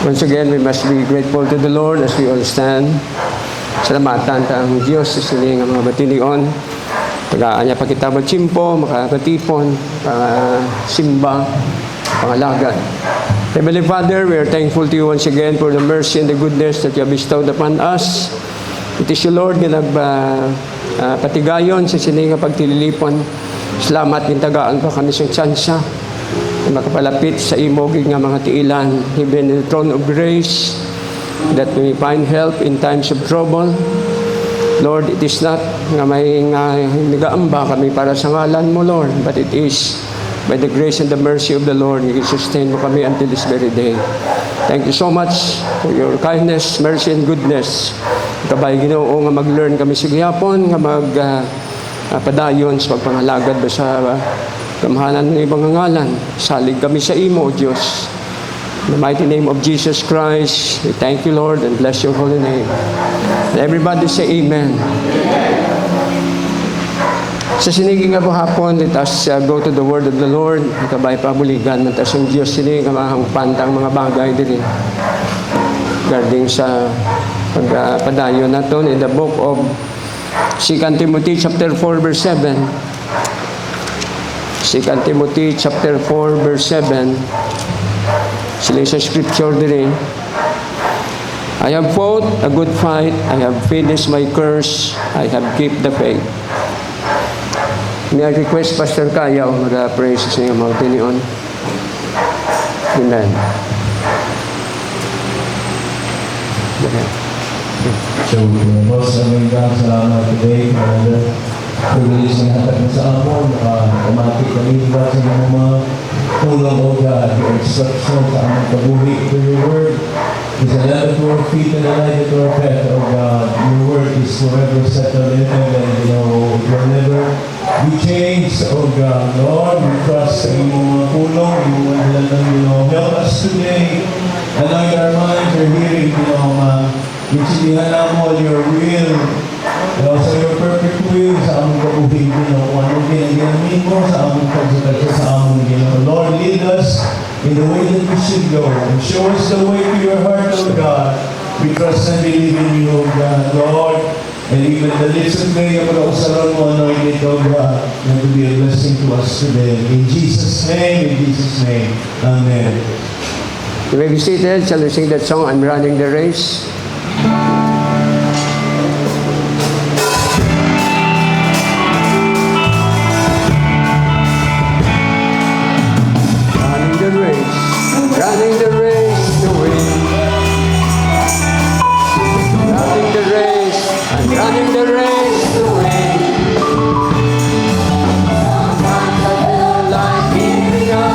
Once again, we must be grateful to the Lord as we all stand. Salamatan ta ang Diyos sa sining mga batinion. Tagaan niya pakitabot simpo, makakatipon, simba, pangalagad. Heavenly Father, we are thankful to you once again for the mercy and the goodness that you have bestowed upon us. It is you, Lord, na patigayon sa sining pagtililipon. Salamat din tagaan pa kami sa tsansa na makapalapit sa imogig nga mga tiilan, even in the throne of grace, that we find help in times of trouble. Lord, it is not nga may nagaamba kami para sa ngalan mo, Lord, but it is by the grace and the mercy of the Lord, you sustain mo kami until this very day. Thank you so much for your kindness, mercy, and goodness. Kabay Ginoo nga mag-learn kami sa gihapon, nga padayon sa pagpangalagad ba sa kamahanan ng ibang ngalan. Salig kami sa imo, Diyos. In the mighty name of Jesus Christ, we thank you, Lord, and bless your holy name. And everybody say amen. Sa siniging nga po hapon, let us go to the word of the Lord. Kabay pabuligan, matas ang Diyos sinig, kamahang pantang mga bagay din. Regarding sa pagpadayon natin in the book of 2 Timothy chapter 4 verse 7. 2 Timothy chapter 4 verse 7. Sila sa scripture din. I have fought a good fight, I have finished my course, I have kept the faith. May I request Pastor Kaya mag-pray sa inyo mga opinion. Amen. So, boss, maraming salamat today for the privilege na hatag mo sa amon. Umatik kami ba sa mga tulong o God, your instruction sa among kabuhi to your word. Is a lamp to our feet and a light to our path, O God. Your word is forever settled in heaven. You know, it will never be changed, O God. Lord, we trust sa iyong mga pulong, help us today. Anoint our minds, our hearing, intindihan mo your will, and also your perfect will sa among kabuhi, kung anong ginagamin mo sa among pagsasalita sa among Ginoo. Lord, lead us in the way that we should go. Show us the way to your heart, O God. We trust and believe in you, O God. Lord, and even the lips of prayer, pag-ausalan mo, anointed, O God, and to be a blessing to us today. In Jesus' name, Amen. You may be seated. Shall we sing that song, I'm Running the Race? Running the race to win. Running the race, I'm running the race to win. Sometimes I feel like giving up.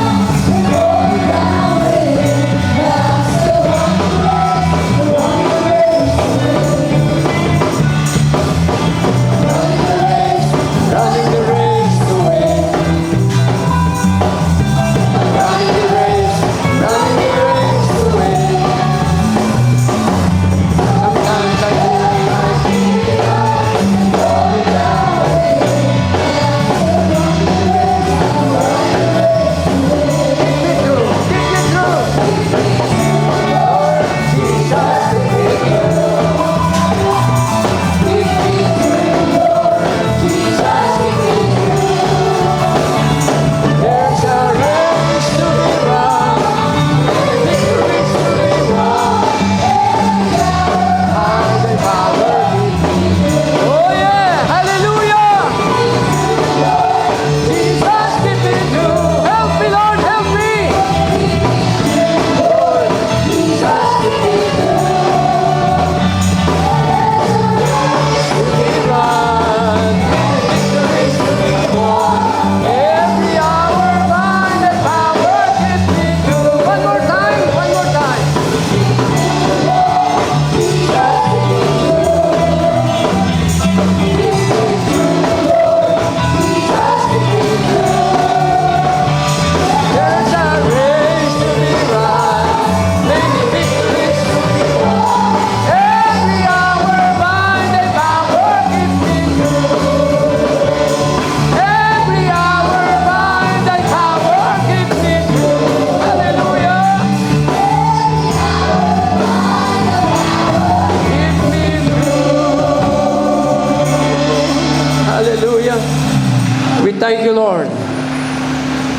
Going down with it, that's the one. thank you, Lord.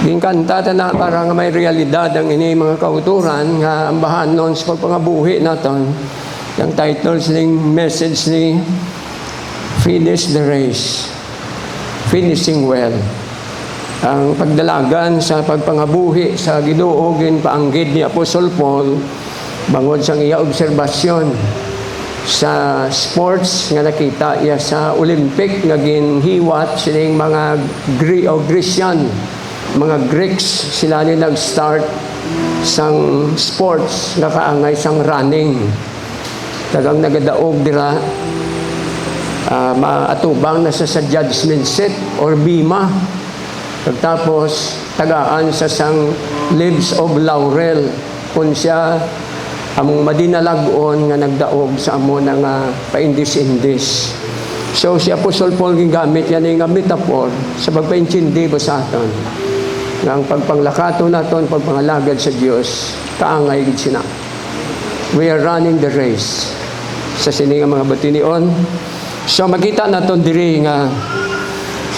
Ginkanta na para nga may realidad ang ini mga kauturan nga ambahan noon sa pagpangabuhi naton. Yung title sining message ni Finish the Race. Finishing well. Ang pagdalagan sa pagpangabuhi sa Ginoo ginpaanggid ni Apostol Paul bangod sa iya obserbasyon sa sports nga nakita iya sa Olympic nga ginhiwat sining mga Grecian, mga Greeks, sila ni nag-start sang sports nga kaangay sang running. Tagang nagadaog dira maatubang na sa judgment seat or bima. Pagtapos tagaan sa sang leaves of laurel kung siya among madinalagon nga nagdaog sa amo na nga paindis-indis. So si Apostol Paul gingamit yan nga metaphor sa pagpaintindi ko sa aton nga ang pagpanglakato naton pagpangalagad sa Dios kaangay gid sina. We are running the race sa sini nga mga batinion. So makita naton diri nga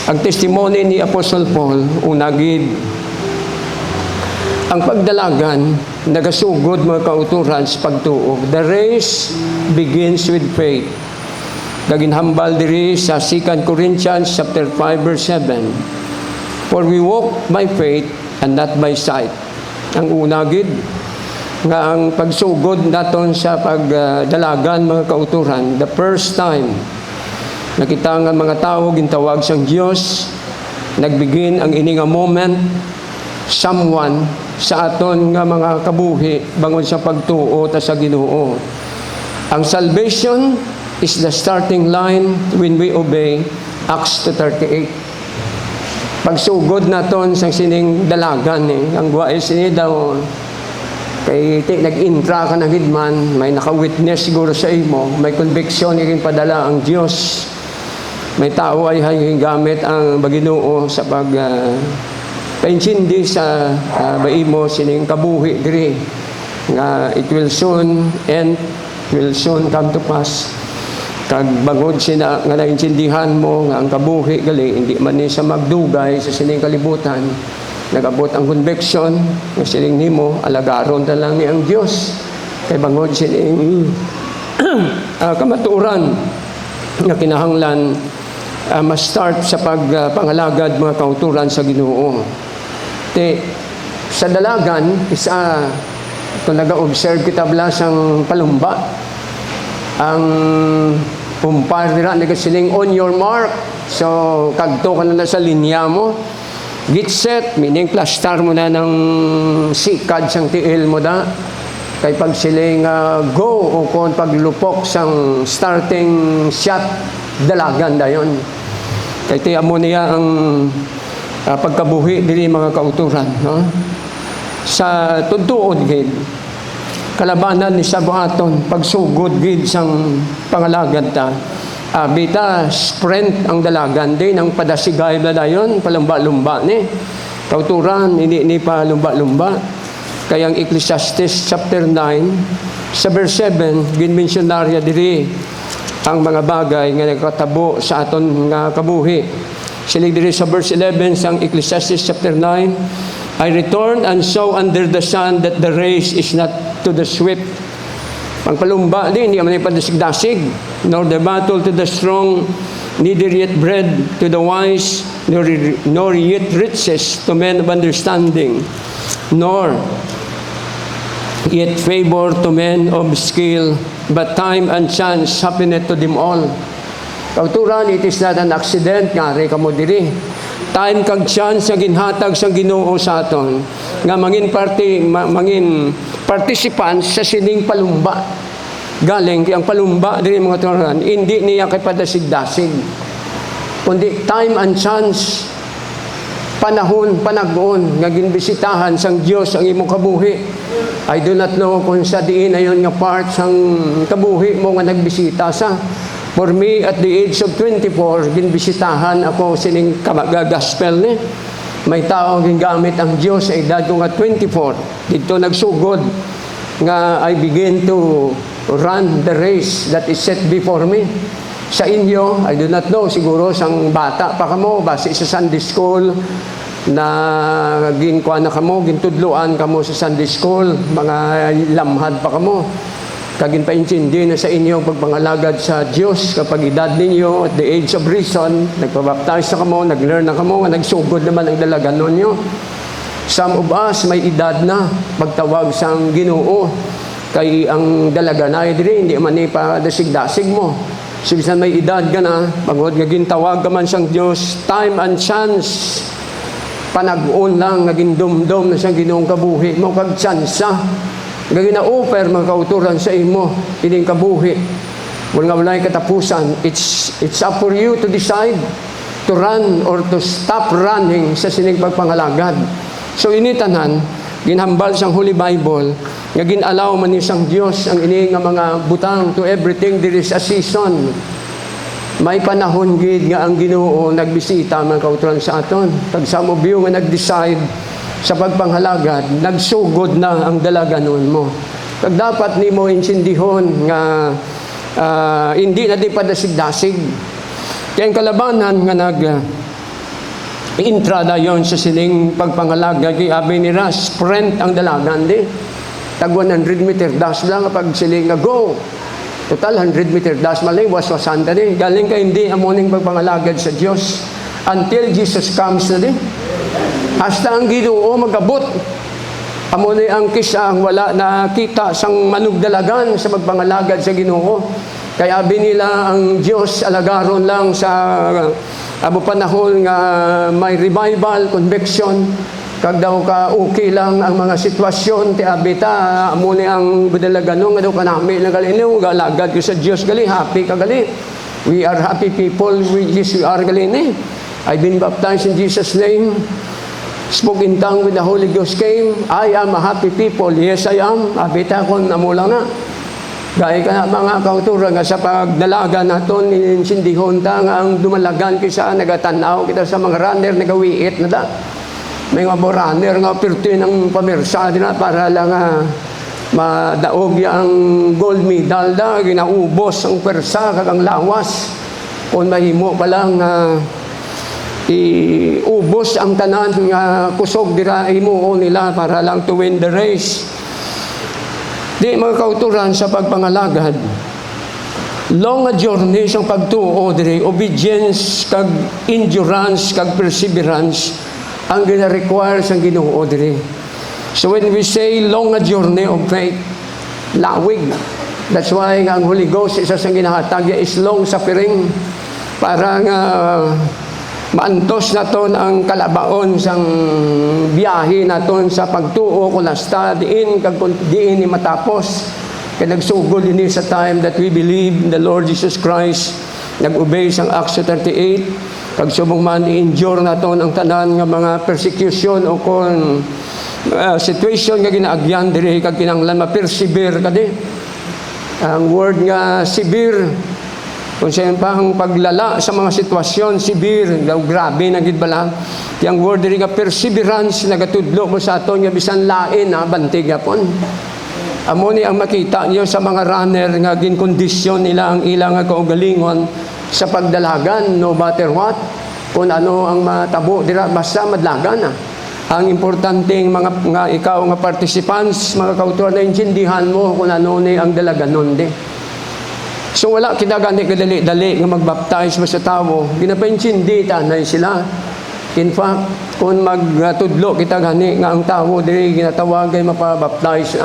ang testimony ni Apostol Paul unagid ang pagdalagan nagasugod mga kauturan sa pagtuog. The race begins with faith. Gaginhambal diri sa 2 Corinthians chapter 5 verse 7. For we walk by faith and not by sight. Ang unagid nga ang pagsugod naton sa pagdalagan mga kauturan, the first time nakita nga mga tao gintawag sang Dios, nagbigin ang ini nga moment, someone sa aton nga mga kabuhi bangod sa pagtuo ta sa Ginoo. Ang salvation is the starting line when we obey Acts 2:38. Pagsugod naton sang sining dalagan ang guwais sini daw kay nag-intra ka na hidman, may naka-witness siguro sa imo, may conviction ikin padala ang Dios. May tao ay gamit ang Ginoo sa paintindi sa baimo sining kabuhi diri nga it will soon end, will soon come to pass. Kag bangod sina nga naintindihan mo nga ang kabuhi gali hindi man ni sa magdugay sa sining kalibutan, nagabot ang conviction nga sining nimo alagaron ta lang ni ang Dios kay bangod sining kamatuoran nga kinahanglan ma-start sa pagpangalagad mga kauturan sa Ginoo. Sa dalagan, kung nag-observe kita blasang palumba, ang umpire nila nagasiling on your mark. So, kagto ka na sa linya mo. Get set, meaning plastar mo na ng sikad sang tiil mo da. Kay pag siling go o kung paglupok sang starting shot, dalagan da yun. Kaya tiyan mo niya ang pagkabuhi dili mga kauturan. No? Sa tuntuod gid, kalabanan ni sabuhaton, pagsugod gid sang pangalagad ta. Bita, sprint ang dalagan din, ang padasigay na dayon, palumba-lumba ni. Kauturan, hindi ni palumba-lumba. Kaya ang Ecclesiastes chapter 9, sa verse 7, ginmensyonarya diri ang mga bagay nga nagkatabo sa aton nga kabuhi. Silig diri sa verse 11 sang Ecclesiastes chapter 9, I returned and saw under the sun that the race is not to the swift. Pangpalumba din, hindi man ipadasig-dasig, nor the battle to the strong, neither yet bread to the wise, nor yet riches to men of understanding, nor yet favor to men of skill, but time and chance happeneth to them all. Kauturan, it is not an accident, ngari ka mo diri. Time kag chance sa ginhatag sa Ginoo sa aton, nga mangin participants sa sining palumba. Galing kay ang palumba diri mga turan, hindi niya kay padasig-dasig, kundi time and chance, panahon, panag-on, nga ginbisitahan sang Dios ang imong kabuhi. I do not know kung sa diin ayon nga part sang kabuhi mo nga nagbisita sa. For me, at the age of 24, ginbisitahan ako sining gospel ni. May tao gingamit ang Dios sa edad ko nga 24. Dito nagsugod nga I begin to run the race that is set before me. sa inyo, I do not know, siguro sang bata pa kamo, base sa Sunday school, na ginkuha na kamo, gintudluan kamo sa Sunday school, mga lamhad pa kamo. Kagin paintindi na sa inyo pagpangalagad sa Diyos kapag edad ninyo, at the age of reason, nagpabaptize na kamo, nag-learn na kamo, nagsugod naman ang dalagan ninyo. Some of us may edad na pagtawag sang Ginoo. Kay ang dalaga na diri hindi man ni pa dasig-dasig mo. So bisan may edad ka na, pagod nga gintawag ka man sang Dios, time and chance. Panag-on lang naging dumdum na siyang Ginoong kabuhi mo kag tsansa. Nga gina-offer mga kauturan sa imo ining kabuhi. Wala walay katapusan. It's up for you to decide to run or to stop running sa sining pagpangalagad. So initanan, ginhambal sang Holy Bible, nga ginalaw man ni sang Dios ang ini nga mga butang, to everything there is a season. May panahon gid nga ang Ginoo nagbisita man kauturan sa aton. Pag some of you nga nag-decide sa pagpanghalagad, nagsugod na ang dalaganon mo. Kag dapat nimo insindihon nga hindi na di padasig-dasig. Kaya ang kalabanan nga intrada yon sa sining pagpangalaga kay abi ni Ras, sprint ang dalagan di. Tag 100 meter dash lang pag siling nga go. Total 100 meter dash malay waswasan ta di. Galing ka hindi amoning pagpangalagad sa Dios until Jesus comes na di. Hasta ang Ginoo magabot. Amo ni ang kisang wala nakita sang manugdalagan sa pagpangalagad sa Ginoo. Kaya abi nila ang Dios alagaron lang sa abo panahon nga may revival, conviction, kag daw ka okay lang ang mga sitwasyon, ti abita, amo ni ang budalaganong nga daw kanami lang gali, galagad ko sa Diyos gali, happy ka gali. We are happy people, yes we are gali ni. I've been baptized in Jesus' name, spoke in tongue with the Holy Ghost came, I am a happy people, yes I am, abita ko amo lang na. Gaya ka na mga kauturan nga sa pagdalaga naton insindihon ta nga ang dumalagan kisa nagatanaw kita sa mga runner nagawiit na da. May mga runner nga pirti ng pamersa na para lang madaog ang gold medal da ginaubos ang persa kag ang lawas. Kung mahimo pa lang iubos ang tanan nga kusog dira himuo nila para lang to win the race. Di mga kauturan sa pagpangalagad, long a journey siyang pagtuo diri, obedience, kag endurance, kag perseverance, ang gina-require siyang Ginoo diri. So when we say long a journey of faith, lawig. That's why ang Holy Ghost, isa siyang ginahatag, is long suffering, para nga maantos naton ang kalabaon sang biyahe naton sa pagtuo kulasta diin kag diin ni matapos kay nagsugod ini sa time that we believe in the Lord Jesus Christ, nag-obey sang Acts 38 kag subong man i-endure naton ang tanan nga mga persecution o kon situation nga ginaagyan diri kag kinahanglan ma-persevere kadi. Ang word nga severe kung siya pang paglala sa mga sitwasyon, severe, daw grabe na gid bala. Yang word diri nga perseverance nagatudlo mo sa aton nga bisan lain bantig yapon. Amo ni ang makita niyo sa mga runner nga ginkondisyon nila ang ilang kaugalingon sa pagdalagan no matter what. Kung ano ang matabo dira basta madlagan na. Ang importanteng mga nga ikaw nga participants, mga kauturan na intindihan mo kung ano ni ang dalaganon di. So wala kita gani kadali-dali nga magbaptize mo sa tao. Ginapaintindi tanay sila. In fact, kung magtudlo kita gani nga ang tao diri ginatawag kay mapabaptize,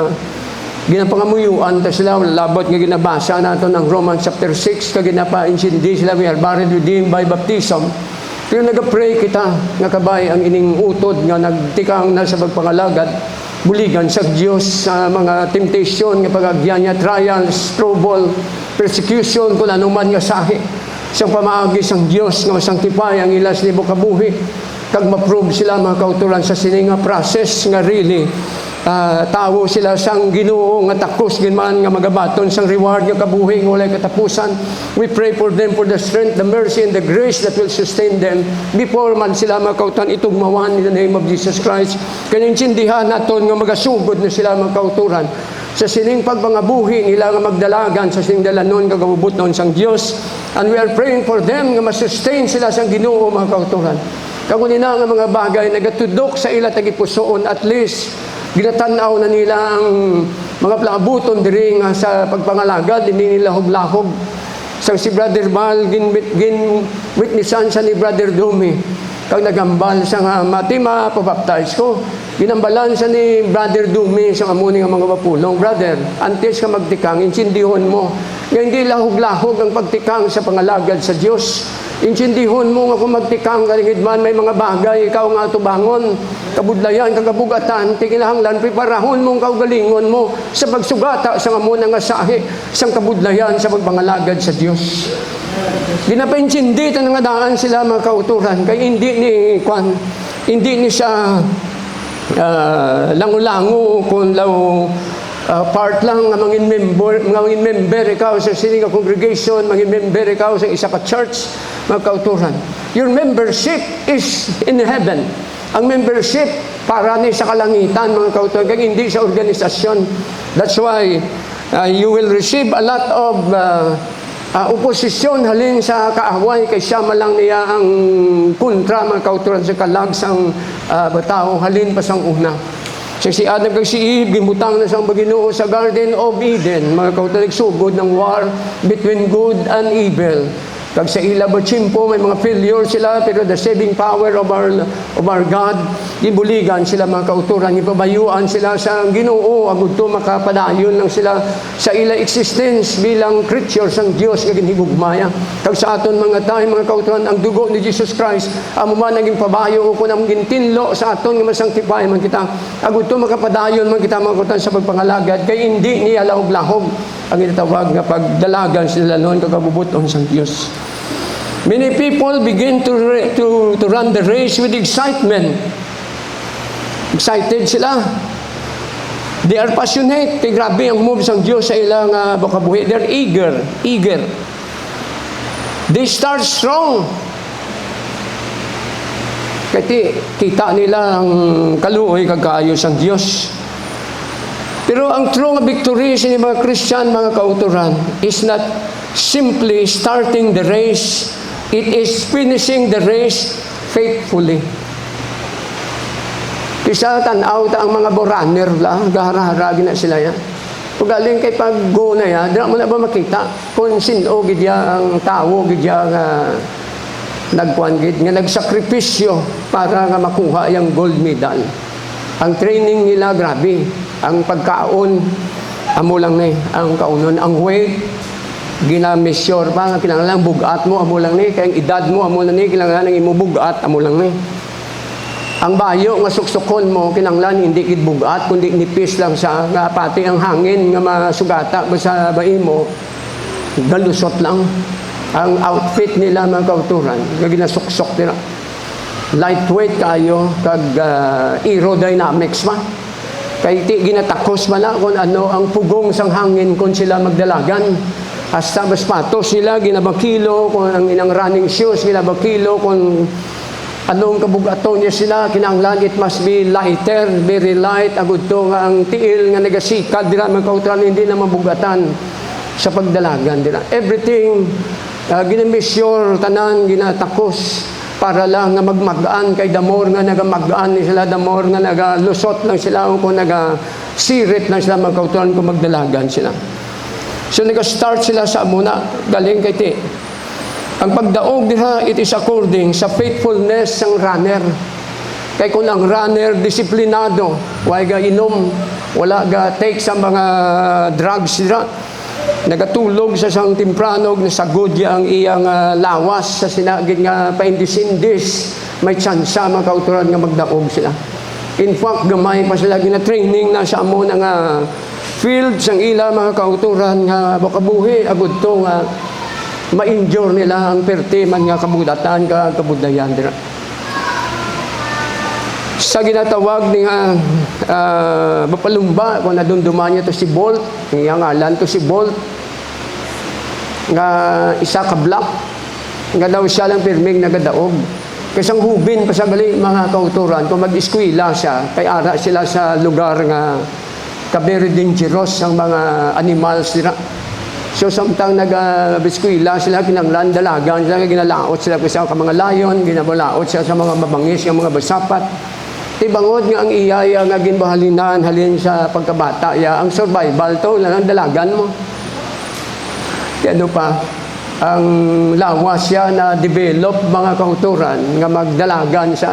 ginapangamuyuan ta sila labot nga ginabasa nato ng Romans chapter 6 kag ginapaintindi sila we are buried with him by baptism. Pero nagapray kita nga kabay ang ining utod nga nagtikang na sa pagpangalagad. Buligan sa Diyos sa mga temptation nga pagagyan niya, trials, trouble, persecution, kung anuman nga sahi. Sa pamaagi sang Diyos nga masangtipay ang ilas libo kabuhi. Kag ma-prove sila mga kauturan sa sining nga process nga really tawo sila sang Ginoo nga takos ginman nga magabaton sang reward nga kabuhi nga walay katapusan. We pray for them for the strength, the mercy, and the grace that will sustain them before man sila mga kauturan itugmawan in the name of Jesus Christ. Kaya intindihan naton nga magasugod na sila mga kauturan sa sining pagpangabuhi nila nga magdalagan sa sining dalanon kagabubot noon sang Dios, and we are praying for them nga masustain sila sang Ginoo mga kauturan. Kagunina nga mga bagay nagatudok sa ila tagipusoon, at least ginatanaw na nila ang mga plaabuton diri nga sa pagpangalagad, hindi nila huglahog. Sang si Brother Val gin witnessan sa ni Brother Dumi kag nagambal sa nga matima pabaptize ko. Ginambalan sa ni Brother Dumi sa amuni nga mga mapulong, brother, antes ka magtikang, insindihon mo nga hindi lahog-lahog ang pagtikang sa pangalagad sa Dios. Insindihon mo nga kung magtikang kalingid man may mga bagay ikaw nga tubangon, kabudlayan, kagabugatan, tikinahanglan, preparahon mong kaugalingon mo sa pagsugata sa amuna nga sahi sang kabudlayan sa pagpangalagad sa Dios. Ginapaintindi ta nga daan sila mga kauturan kay hindi ni siya lango-lango kung law part lang nga mangin member ikaw sa sining congregation, mangin member ikaw sa isa ka church, mga kauturan. Your membership is in heaven. Ang membership para ni sa kalangitan, mga kauturan, kaya hindi sa organisasyon. That's why you will receive a lot of oposisyon halin sa kaaway kay siya malang niya ang kontra, mga kauturan, sa kalagsang batao halin pa sang una. So si Adam kag si Eve gimutang na sang Ginoo sa Garden of Eden, mga kauturan, nagsugod ng war between good and evil. Kag sa ila batsimpo may mga failure sila, pero the saving power of our God gibuligan sila, mga kauturan, ipabayuan sila sa Ginoo agud to makapadayon lang sila sa ila existence bilang creatures sang Dios nga ginhigugmaya. Kag sa aton mga tayo, mga kauturan, ang dugo ni Jesus Christ amo man naging pabayo ko nang gintinlo sa aton nga masangtipay man kita agud to makapadayon man kita, mga kauturan, sa pagpangalagad kay hindi niya lahog-lahog ang itawag nga pagdalagan sila noon kagabubuton sang Dios. Many people begin to run the race with excitement. Excited sila. They are passionate. Kay grabe ang moves ng Diyos sa ilang bakabuhi. They're eager. They start strong. Kaya kita nila ang kaluoy kagkaayos ang Diyos. Pero ang true victory sa mga Christian, mga kauturan, is not simply starting the race. It is finishing the race faithfully. Isa tanaw ta ang mga runner lang, gahara-hara na sila yan. Kung galing kay pag-go na yan, dira mo na ba makita kung sino gidya ang tao, gidya nga nagkuangid, nga nagsakripisyo para nga makuha yung gold medal. Ang training nila, grabe. Ang pagkaon, amo lang ni, ang kaunon, ang weight, ginamisyor pa, kinanglan bugat mo, amo lang ni, kaya ang edad mo, amo lang ni, kinanglan ang imubugat, amo lang ni. Ang bayo nga suksukon mo, kinanglan hindi kid bugat, kundi nipis lang sa nga pati ang hangin nga masugata sa bai mo, galusot lang. Ang outfit nila, mga kauturan, nga ginasuksok nila. Lightweight kayo, kag aerodynamics ma. Kaya ginatakos man na kung ano ang pugong sang hangin kung sila magdalagan. Hasta baspatos sila, ginabakilo, kung ang inang running shoes, ginabakilo, kung anong kabugaton niya sila, kinanglan, it must be lighter, very light, agud to nga ang tiil nga nagasikad, dira mga kauturan, hindi na mabugatan sa pagdalagan. Dira. Everything, ginamisyor, tanan, ginatakos, para lang nga magmagaan kay damor nga nagamagaan ni sila, damor nga nagalusot lang sila, kung nagasirit lang sila, mga kauturan, kung magdalagan sila. So nag-start sila sa amuna, galing kay ti. Ang pagdaog diha, it is according sa faithfulness ng runner. Kay kung ang runner disiplinado, wala ga inom, wala ga take sa mga drugs dira, nagatulog sa sang timpranog, nasagod ya ang iyang lawas sa sinagid nga paindis-indis, may tsansa, mga kauturan, nga magdaog sila. In fact, gamay pa sila gina-training na sa amuna nga field sang ila, mga kauturan, nga bakabuhi agud to nga ma-injure nila ang pertiman nga kabudatan, kabudayan dira. Sa ginatawag ni nga bapalumba, kung nadumduman niya to si Bolt, nga ngalan to si Bolt, nga isa ka block, nga daw siya lang pirming nagadaog. Kasi ang hubin pa sa gali, mga kauturan, kung mag-eskwela siya, kay ara sila sa lugar nga very dangerous ang mga animals nila. So samtang nag-biskwila sila, kinanglan, dalagan sila, ginalaot sila sa mga layon, ginabalaot sila sa mga mabangis, yung mga basapat. Tibangod nga ang iyaya nga ginbahalinan halin sa pagkabata, ya ang survival to, lang dalagan mo. Kaya ano pa, ang lawas siya na develop mga kauturan nga magdalagan sa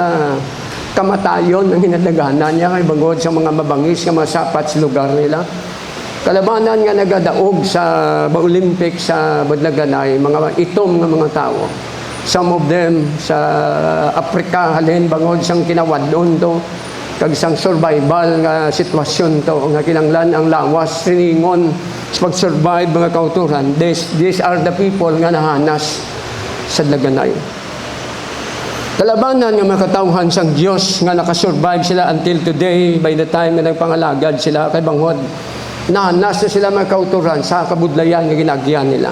kamatayon ng hinadaganan niya kay bangod sa mga mabangis nga mga sapat sa lugar nila. Kalabanan nga nagadaog sa Olympic sa Badlaganay, mga itom nga mga tao. Some of them sa Africa, halin bangod sang kinawadon to, kag sang survival nga sitwasyon to, nga kinanglan ang lawas, triningon, sa pag-survive mga kauturan. These are the people nga nahanas sa Dlaganay. Kalabanan nga mga katawhan sang Diyos nga nakasurvive sila until today, by the time nga nagpangalagad sila kay bangod. Nahanas na sila mga kauturan sa kabudlayan nga ginagyan nila.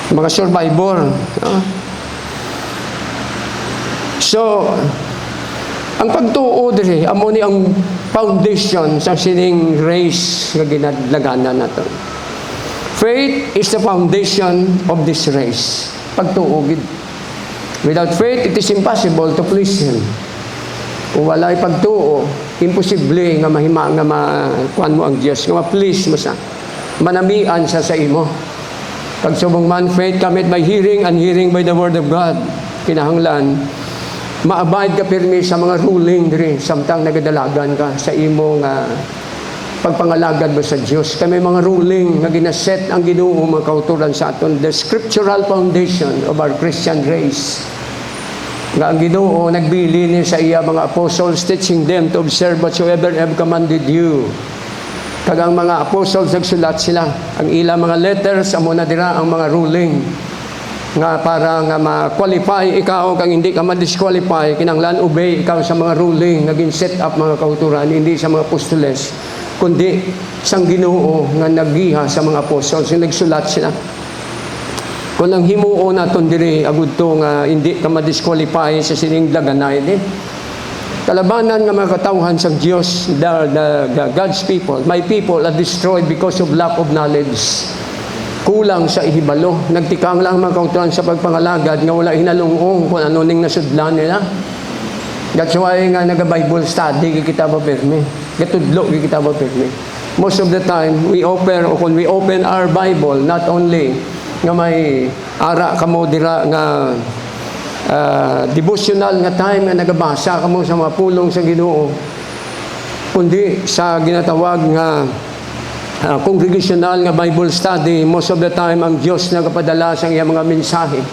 Mga survivor. So, ang pagtuo diri amo ni ang foundation sa sining race nga ginadlaganan nato. Faith is the foundation of this race. Pagtuo gid. Without faith, it is impossible to please Him. Kung wala'y pagtuo, imposible nga mahima nga makuan mo ang Diyos, nga ma-please mo sa manamian sa imo. Pag subong man, faith cometh by hearing, and hearing by the word of God. Kinahanglan, ma-abide ka pirmi sa mga ruling diri, samtang nagadalagan ka sa imo nga pagpangalagad mo sa Diyos. Kaya may mga ruling nga ginaset ang Ginoo mga kauturan sa aton, the scriptural foundation of our Christian race. Nga ang Ginoo nagbili ni sa iya mga apostles, teaching them to observe whatsoever I have commanded you. Kag ang mga apostles nagsulat sila, ang ilang mga letters amo na dira ang mga ruling nga para nga ma-qualify ikaw kang hindi ka ma-disqualify, kinanglan obey ikaw sa mga ruling nga gin-set up mga kauturan, hindi sa mga apostoles, kundi sang Ginoo nga naggiha sa mga apostles nga nagsulat sila. Kung ang himuo naton diri agud to nga hindi ka ma-disqualify sa sining daganay din. Kalabanan nga mga katawhan sa Dios, the God's people, my people are destroyed because of lack of knowledge. Kulang sa ihibalo. Nagtikang lang mga kautuhan sa pagpangalagad nga wala hinalungong kung ano ning nasudlan nila. That's why nga naga-Bible study kita ba permi. Gatudlo kita ba permi. Most of the time we open our Bible, not only nga may ara kamo dira nga devotional nga time nga nagabasa kamo sa mga pulong sa Ginoo, kundi sa ginatawag nga congregational nga Bible study. Most of the time ang Dios nagapadala sa iyang mga mensahe.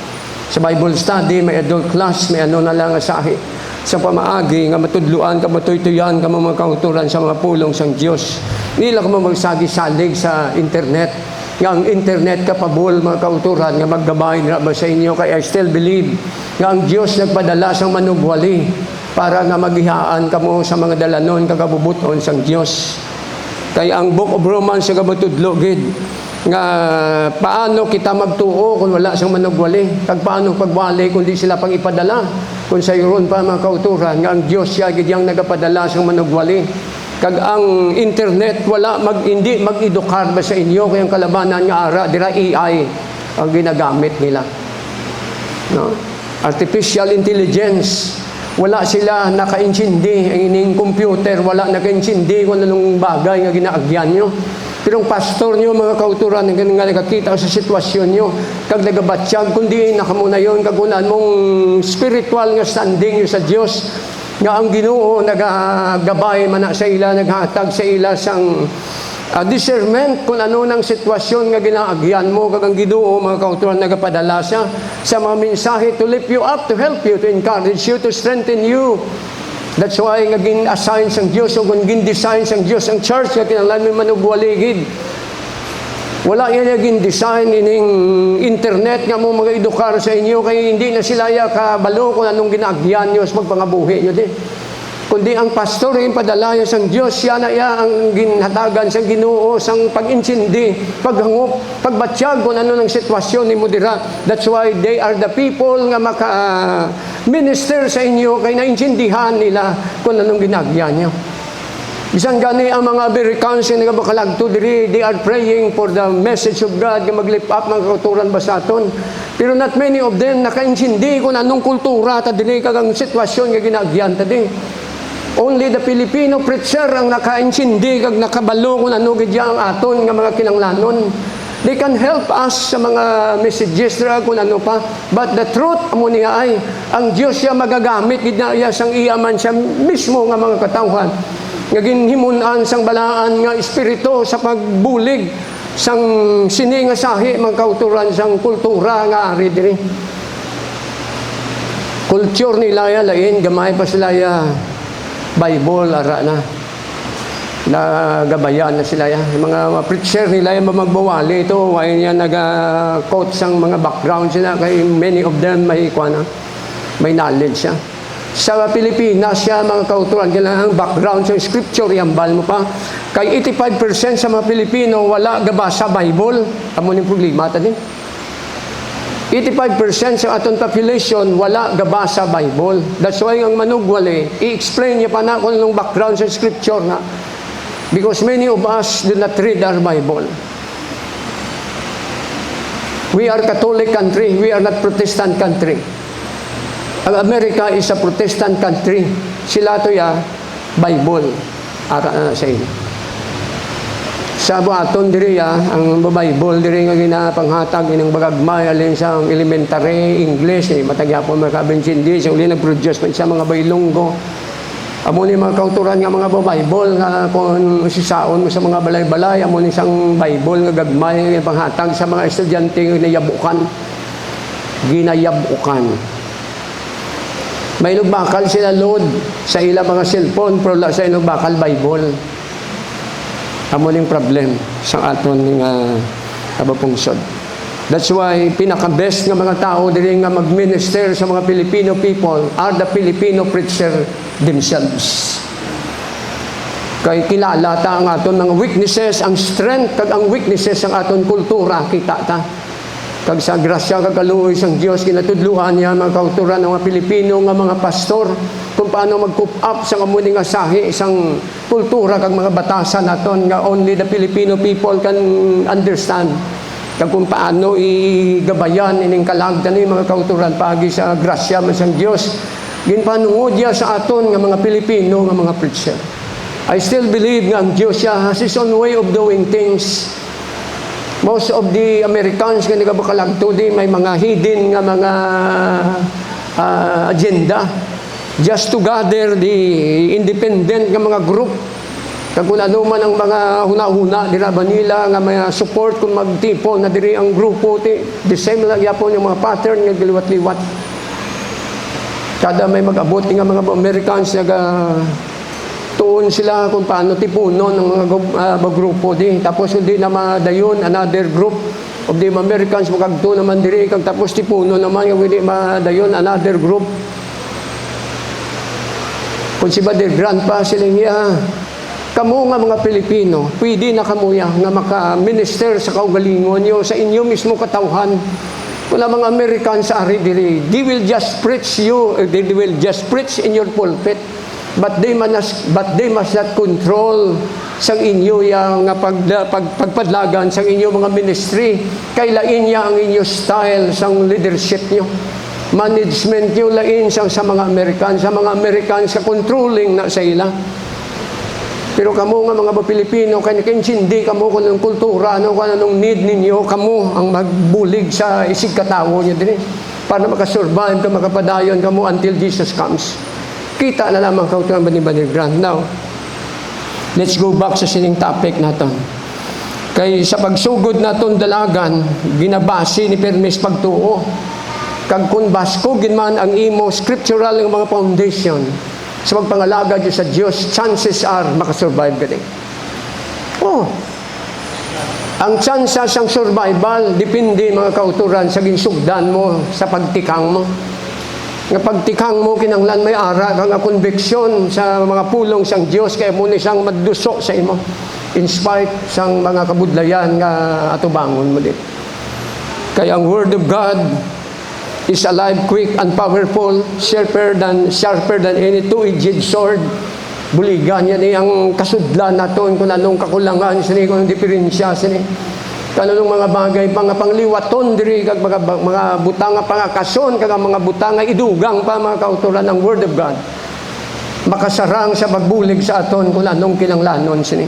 Sa Bible study may adult class, may ano na lang nga sahi. Sa pamaagi nga matudluan ka, matuytuyan ka mga kauturan sa mga pulong sang Dios. Nila ka magsagi-salig sa internet. Nga ang internet kapabol mga kauturan nga maggabay na ba sa inyo, kaya I still believe nga ang Diyos nagpadala sang manugwali para nga maghihaan kamo sa mga dalanon kagabubuton sang Diyos. Kaya ang Book of Romans sa gabatudlo gid nga paano kita magtuo kung wala sang manugwali, kag paano pagwali kung di sila pang ipadala, kung sayron pa mga kauturan nga ang Diyos siya gid yang nagapadala sang manugwali. Kag ang internet wala hindi mag-edukar ba sa inyo, kaya ang kalabanan nga ara dira AI ang ginagamit nila, no? Artificial intelligence, wala sila nakaintindi. Ang ining computer wala nakaintindi kung anong bagay nga ginaagyan nyo. Pero ang pastor nyo mga kauturan nga nakakita sa sitwasyon nyo, kag nagabatsyag kundi nakamuna yon kagunan mong spiritual nga standing nyo sa Diyos, nga ang Ginoo nagagabay man sa ila, naghatag sa ila sang discernment kung ano ng sitwasyon nga ginaagyan mo. Kag ang Ginoo mga kauturan nagapadala sa mga mensahe to lift you up, to help you, to encourage you, to strengthen you. That's why nga gin-assign sang Dios o kung gin-design sang Dios ang church nga kinahanglan may manugwaligid. Wala yan naging design ining internet nga mo mag-edukar sa inyo, kaya hindi na sila kabalo kung anong ginagyan nyo sa pagpangabuhi nyo din. Kundi ang pastor yung padala yung sang Diyos, siya na ang ginhatagan sa Ginoo, sang pag-intindi, paghangup, pagbatsyag kung ano ng sitwasyon ni Mudira. That's why they are the people nga maka-minister sa inyo, kaya naintindihan nila kung anong ginagyan nyo. Bisan gani ang mga Americans nga nagabakalagto diri, they are praying for the message of God nga mag-lift up mga kauturan ba sa aton. Pero not many of them nakaintindi kung anong kultura ta diri kagang sitwasyon nga ginagyan ta di. Only the Filipino preacher ang nakaintindi kag nakabalo kung ano gid ang aton nga mga kinanglanon. They can help us sa mga messages ra kung ano pa. But the truth amo niya ay ang Dios siya magagamit gid na iya sang iyaman siya mismo nga mga katawhan. Nga ginhimun-an sang balaan nga espiritu sa pagbulig sang sini nga sahi mga kauturan sang kultura nga ari diri. Culture nila ya lain gamay pa sila ya Bible ara na. Nagabayan na sila ya. Yung mga preacher nila yung magbawali ito, why niya nag-quote sang mga background sila kay many of them may knowledge siya. Sa Pilipinas siya mga kauturan kailangan background sa scripture yambal mo pa. Kay 85% sa mga Pilipino wala gabasa Bible. Amo ning problema ta din. 85% sa aton population wala gabasa Bible. That's why ang manugwali i-explain niya pa na kung anong background sa scripture na. Because many of us do not read our Bible. We are Catholic country. We are not Protestant country. Ang Amerika is a Protestant country. Sila to ya Bible. Ara na sa inyo. Sa buhaton diri ya, ang Bible diri nga ginapanghatag inang bagagmay alin sa elementary English matagyapon makabensindi sa uli nag-produce pa sa mga baylonggo. Amo ni mga kauturan nga mga Bible nga kung sisaon mo sa mga balay-balay, amo ni sang Bible nga gagmay nga panghatag sa mga estudyante nga ginayabukan. May nagbakal sila load sa ilang mga cellphone pero sa ilang bakal Bible. Amo ning problem sa aton nga kabapungsod. That's why pinaka-best nga mga tao diri nga mag-minister sa mga Filipino people are the Filipino preacher themselves. Kay kilala ta ang aton mga weaknesses, ang strength kag ang weaknesses ang aton kultura kita ta. Kag sa grasya kag kaluoy sang Dios kinatudluan niya mga kauturan ng mga Pilipino nga mga pastor kung paano mag-coop up sa kamuni nga sahi isang kultura kag mga batasan naton nga only the Filipino people can understand. Kag kung paano igabayan ining kalagdan ni mga kauturan pagi sa grasya man sang Dios ginpanungod niya sa aton nga mga Pilipino nga mga preacher. I still believe nga ang Dios siya has His own way of doing things. Most of the Americans nga nagabakalagto di may mga hidden nga mga agenda just to gather the independent nga mga group. Kag kung ano man ang mga huna-huna dira ba nila nga may support kung magtipon na diri ang grupo ti the same lang yapon yung mga pattern nga giliwat-liwat. Kada may mag-abot nga mga Americans tuon sila kung paano tipunon ng mga grupo di. Tapos hindi na madayon another group of the Americans magagto naman diri kag tapos tipunon naman nga hindi madayon another group. Kung si Brother Grandpa sila niya kamo nga mga Pilipino, pwede na kamuya nga maka-minister sa kaugalingon nyo sa inyo mismo katawhan. Kung ang mga Americans ari diri, they will just preach you, they will just preach in your pulpit. But they must not control sang inyo yang pagpadlagan sang inyo mga ministry. Kay lain niya ang inyo style sang leadership nyo. Management nyo lain sang sa mga Americans. Sa mga Americans sa controlling na sa ila. Pero kamo nga mga Pilipino, kaya hindi kamo kung anong kultura, kung anong need ninyo, kamo ang magbulig sa isig katawo nyo din para makasurvive ka, makapadayon kamo until Jesus comes. Kita na lamang kauturan ba ni Brother Grant. Now, let's go back sa sining topic natin. Kay sa pagsugod naton dalagan, ginabasi ni Permis pagtuo. Kag kun basko ginman ang imo scriptural ng mga foundation. Sa pagpangalaga sa Diyos, chances are makasurvive ka din. Oh, ang chances ang survival, depende mga kauturan sa ginsugdan mo, sa pagtikang mo. Nga pagtikang mo, kinanglan may ara, kang conviction sa mga pulong sang Diyos, kaya muna siyang madusok sa imo. In spite sang mga kabudlayan nga atubangon mo din. Kaya ang Word of God is alive, quick, and powerful, sharper than any two-edged sword. Buligan yan ang kasudlan naton kung anong kakulangan sini, kung anong diferensya sini. Kung anong mga bagay mga pangliwaton diri kag mga butang nga pangakason kag mga butang nga idugang pa mga kauturan ng Word of God. Makasarang sa pagbulig sa aton kung anong kinanglanon sini.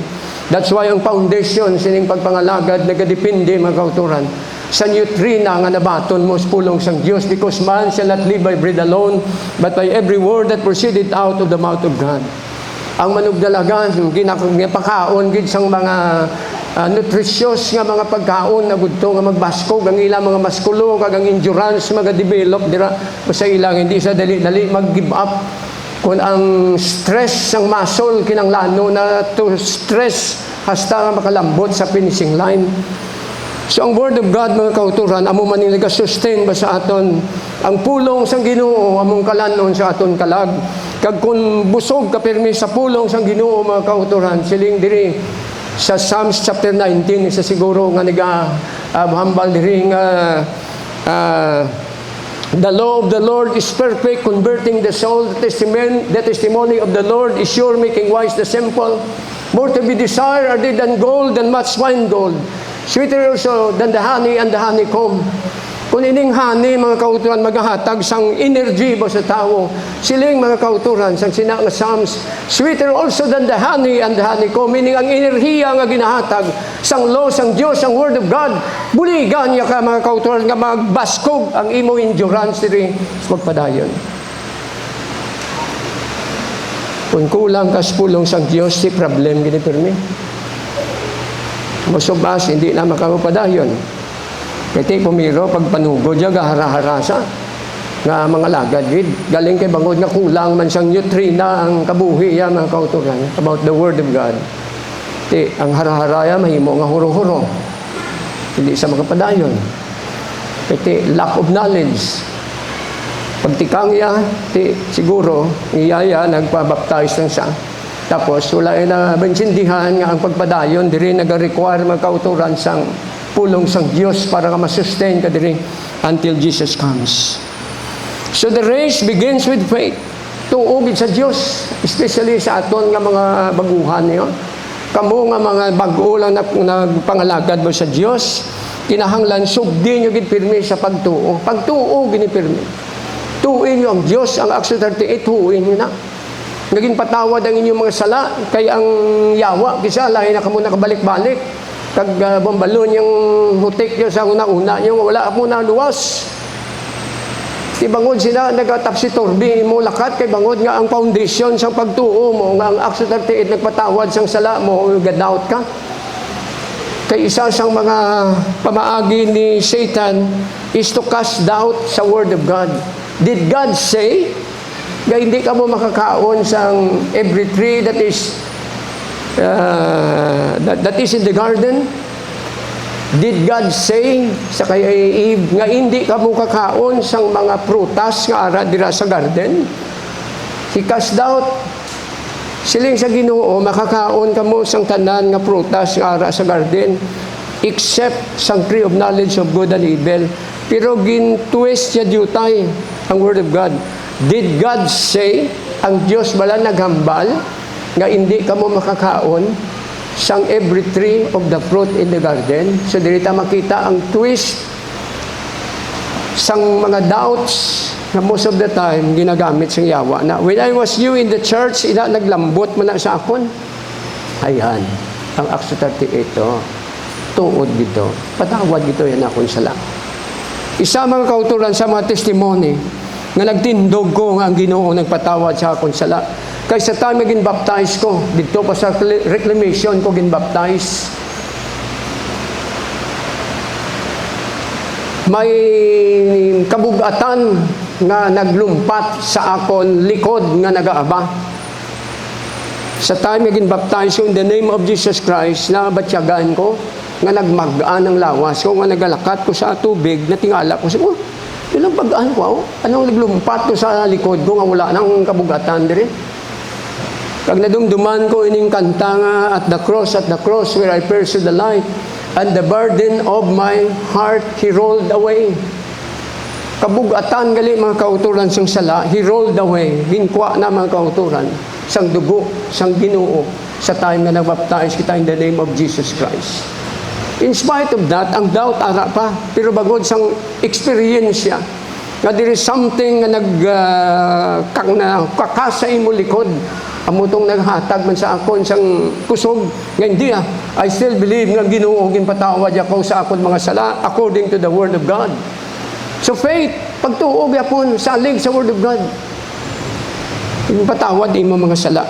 That's why ang foundation sining pagpangalagad nagadepende mga kauturan sa nutrina nga nabaton mo sa pulong sang Dios, because man shall not live by bread alone but by every word that proceeded out of the mouth of God. Ang manugdalagan ginapakaon gid sang mga nutritious nga mga pagkaon na gudto nga magbaskog ang ilang mga maskulo kag ang endurance magadevelop dira sa ilang hindi sa dali-dali mag-give up. Kung ang stress sang muscle kinanglano na to stress hasta makalambot sa finishing line. So ang Word of God mga kauturan amo man ning nagasustain ba sa aton ang pulong sang Ginoo among kalanon sa aton kalag. Kag kung busog ka pirmi sa pulong sang Ginoo mga kauturan siling diri sa Psalms chapter 19 isa siguro nga hambal diri nga the law of the Lord is perfect, converting the soul. The testimony of the Lord is sure, making wise the simple. More to be desired are they than gold, than much fine gold. Sweeter also than the honey and the honeycomb. Kung ining honey, mga kauturan, maghahatag sang energy ba sa tao. Siling mga kauturan, sang sinang Psalms, sweeter also than the honey and the honeycomb. Meaning ang enerhiya nga ginahatag sang law, sang Diyos, ang Word of God. Buligan niya ka mga kauturan nga magbaskog ang imo endurance diri magpadayon. Kung kulang ka sa pulong sang Diyos, si problem gini pirmi. Masubas, hindi na makapadayon. Kaya pumiro, pag panugod niya, gahara-harasa. Nga mga lagad, galing kay bangod nga kulang man siyang nutrina ang kabuhi ya, mga kauturan, about the Word of God. Ang hara-haraya, mahimo nga huro-huro. Hindi sa makapadayon. Kaya lack of knowledge. Pagtikang iya, siguro, iyaya, nagpabaptize lang siya. Tapos, wala na bansindihan nga ang pagpadayon, diri nag-require mga kauturan sang pulong sang Diyos para ka masustain ka diri until Jesus comes. So the race begins with faith. Tuugid sa Diyos, especially sa aton nga mga baguhan niyo. Kamo nga mga bago lang nagpangalagad mo sa Diyos, kinahanglan sugdi nyo gid pirmi sa pagtuo. Pagtuo gini pirmi. Tuuin nyo ang Diyos, ang Acts 38, tuuin nyo na. Naging patawad ang inyong mga sala, kay ang yawa, kisa lahi na kamo nakabalik-balik. Kag bombalon yung hutik nyo sa una-una, yung wala po na luwas. Ibangod sila, nag-atapsi torbi mo lakat, kay bangod nga ang foundation sa pagtuo mo, nga ang Acts 38 nagpatawad sang sala mo, gadaut ka. Kay isa sang mga pamaagi ni Satan is to cast doubt sa Word of God. Did God say, nga hindi ka mo makakaon sang every tree that is in the garden? Did God say sa kay Eve nga hindi ka mo kakaon sang mga prutas nga ara dira sa garden? He cast doubt. Siling sa Ginoo, makakaon ka mo sang tanan nga prutas nga ara sa garden except sang tree of knowledge of good and evil. Pero gin-twist niya jutay ang Word of God. Did God say, ang Diyos bala naghambal nga hindi ka mo makakaon sang every tree of the fruit in the garden? So dirita makita ang twist sang mga doubts na most of the time ginagamit sang yawa na when I was you in the church, ina naglambot mo na sa akon. Ayan, ang Acts 38 tuod gito, patawad gito yan akon sala. Isa mga kauturan sa mga testimony nga nagtindog ko nga ang Ginoo nagpatawad sa akon sala. Kay sa time gin baptize ko, dito pa sa reclamation ko gin baptize. May kabugatan nga naglumpat sa akon likod nga nagaaba. Sa time gin baptize ko in the name of Jesus Christ, na batyagan ko nga nagmagaan ng lawas ko, nga nagalakat ko sa tubig, natingala ko sa ilang pag-aan ko, anong naglumpat ko sa likod ko nga wala nang kabugatan diri. Pag nadumduman ko ining kanta nga at the cross where I pursued the light, and the burden of my heart He rolled away. kabugatan gali mga kauturan sang sala, he rolled away, ginkwa na mga kauturan, sang dugo, sang Ginoo, sa time na nagbaptize kita in the name of Jesus Christ. In spite of that, ang doubt ara pa, pero bagod sang experience siya, nga there is something nga kakasay mo likod, amutong naghatag man sa akon sang kusog, nga hindi I still believe nga Ginoo ginpatawad ako sa akon mga sala according to the Word of God. So faith, pagtuog yapon salig sa Word of God, ginpatawad imo mga sala.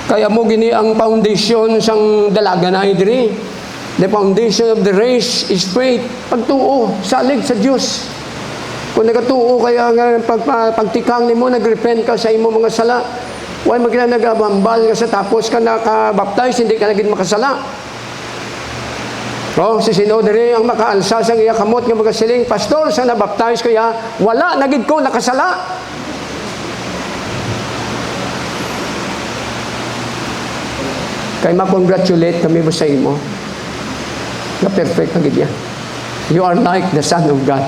Kaya mo gini ang foundation sang dalaga na diri. The foundation of the race is faith. Pagtuo, salig sa Dios. Kung nagatuo kaya nga pagtikang nimo, nagrepent ka sa imo mga sala, why magina nagabambal ka sa tapos ka nakabaptize, hindi ka naging makasala. Si sino diri ang makaalsa sang iya kamot nga magasiling, pastor, sa nabaptize kaya wala nagid ko nakasala. Kaya ma-congratulate kami mo sa imo. Na perfect na gid yan. You are like the Son of God.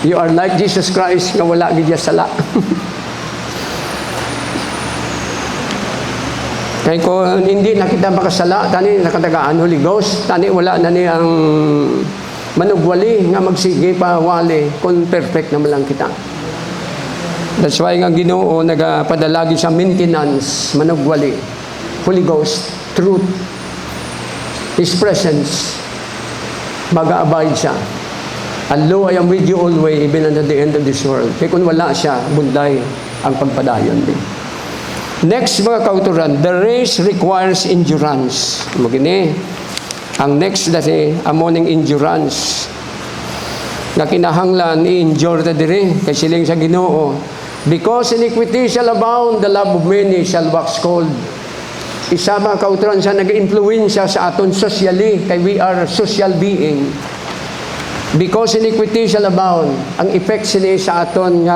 You are like Jesus Christ nga wala gid sala. Kaya kung hindi na kita makasala, tani nakatagaan Holy Ghost, tani wala na ni ang manugwali nga magsige pa wali kung perfect naman lang kita. That's why nga Ginoo nagapadalagi sa maintenance, manugwali, Holy Ghost, truth, His presence, mag-a-abide siya. And lo, I am with you always, even unto the end of this world. Kaya kung wala siya, bunday ang pagpadayon din. Next, mga kauturan, the race requires endurance. Magini, ang next dati, amoning endurance. Na kinahanglan, i-endure na diri, kay siling sa Ginoo. Because iniquity shall abound, the love of many shall wax cold. Isa mga kauturan siya nag-influensya sa aton socially, kay we are social being. Because iniquity shall abound, ang effect sila sa aton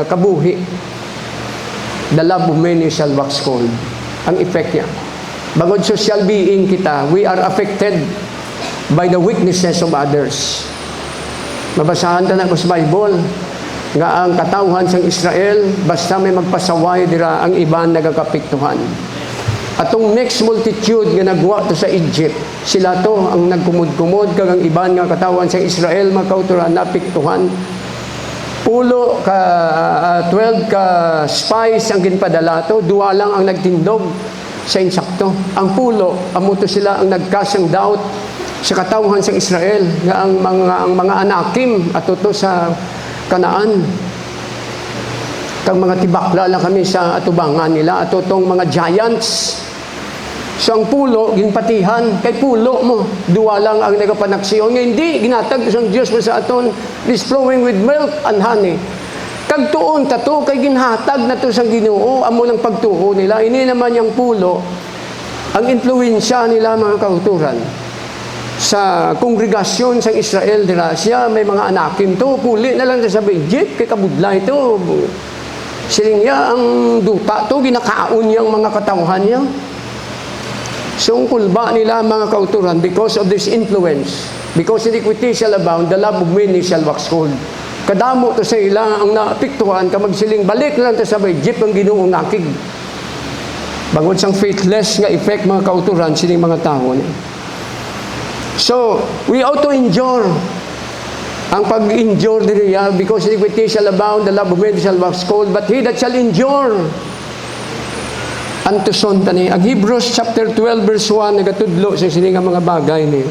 kabuhi. The love of many shall wax cold. Ang effect niya. Bagod social being kita, we are affected by the weaknesses of others. Mabasahan ta na ko sa Bible, nga ang katawhan sang Israel, basta may magpasaway dira, ang iban nagakapiktuhan. Atong next multitude nga nagwa to sa Egypt, sila to ang nagkumod-kumod kag ang iban nga katawan sa Israel mga kauturan napiktuhan. Pulo ka 12 ka spies ang ginpadala to, duwa lang ang nagtindog sa insakto. Ang pulo amo to sila ang nagkasang doubt sa katawhan sa Israel nga ang mga anakim ato to sa Kanaan. Kang mga tibakla lang kami sa atubangan nila, atutong mga giants. So ang pulo, ginpatihan, kay pulo mo, duwa lang ang nagapanaksiyon. Nga hindi, ginatag isang Diyos mo sa aton, is flowing with milk and honey. Kagtuon tato, kay ginhatag na to sa Ginoo, amo ng pagtuo nila. Ini naman yung pulo, ang influensya nila mga kauturan. Sa kongregasyon sa Israel, dira siya, may mga anakin to, puli na lang sa Egypt, kay kabudlay to. Siling niya, ang duta to, ginakaon niyang mga katawhan niya. So, ang kulba nila mga kauturan, because of this influence, because iniquity shall abound, the love of many shall wax cold. Kadamo to sa ila ang naapiktuhan, kamagsiling, balik lang to sa Egypt ang Ginoong nakig. Bangod sang faithless nga effect mga kauturan, siling mga tao niya. So, we ought to endure. Ang pag-endure diriya, because iniquity shall abound, the love of many shall wax cold, but he that shall endure unto son tani. Ang Hebrews chapter 12 verse 1 nagatudlo sa sining mga bagay ni.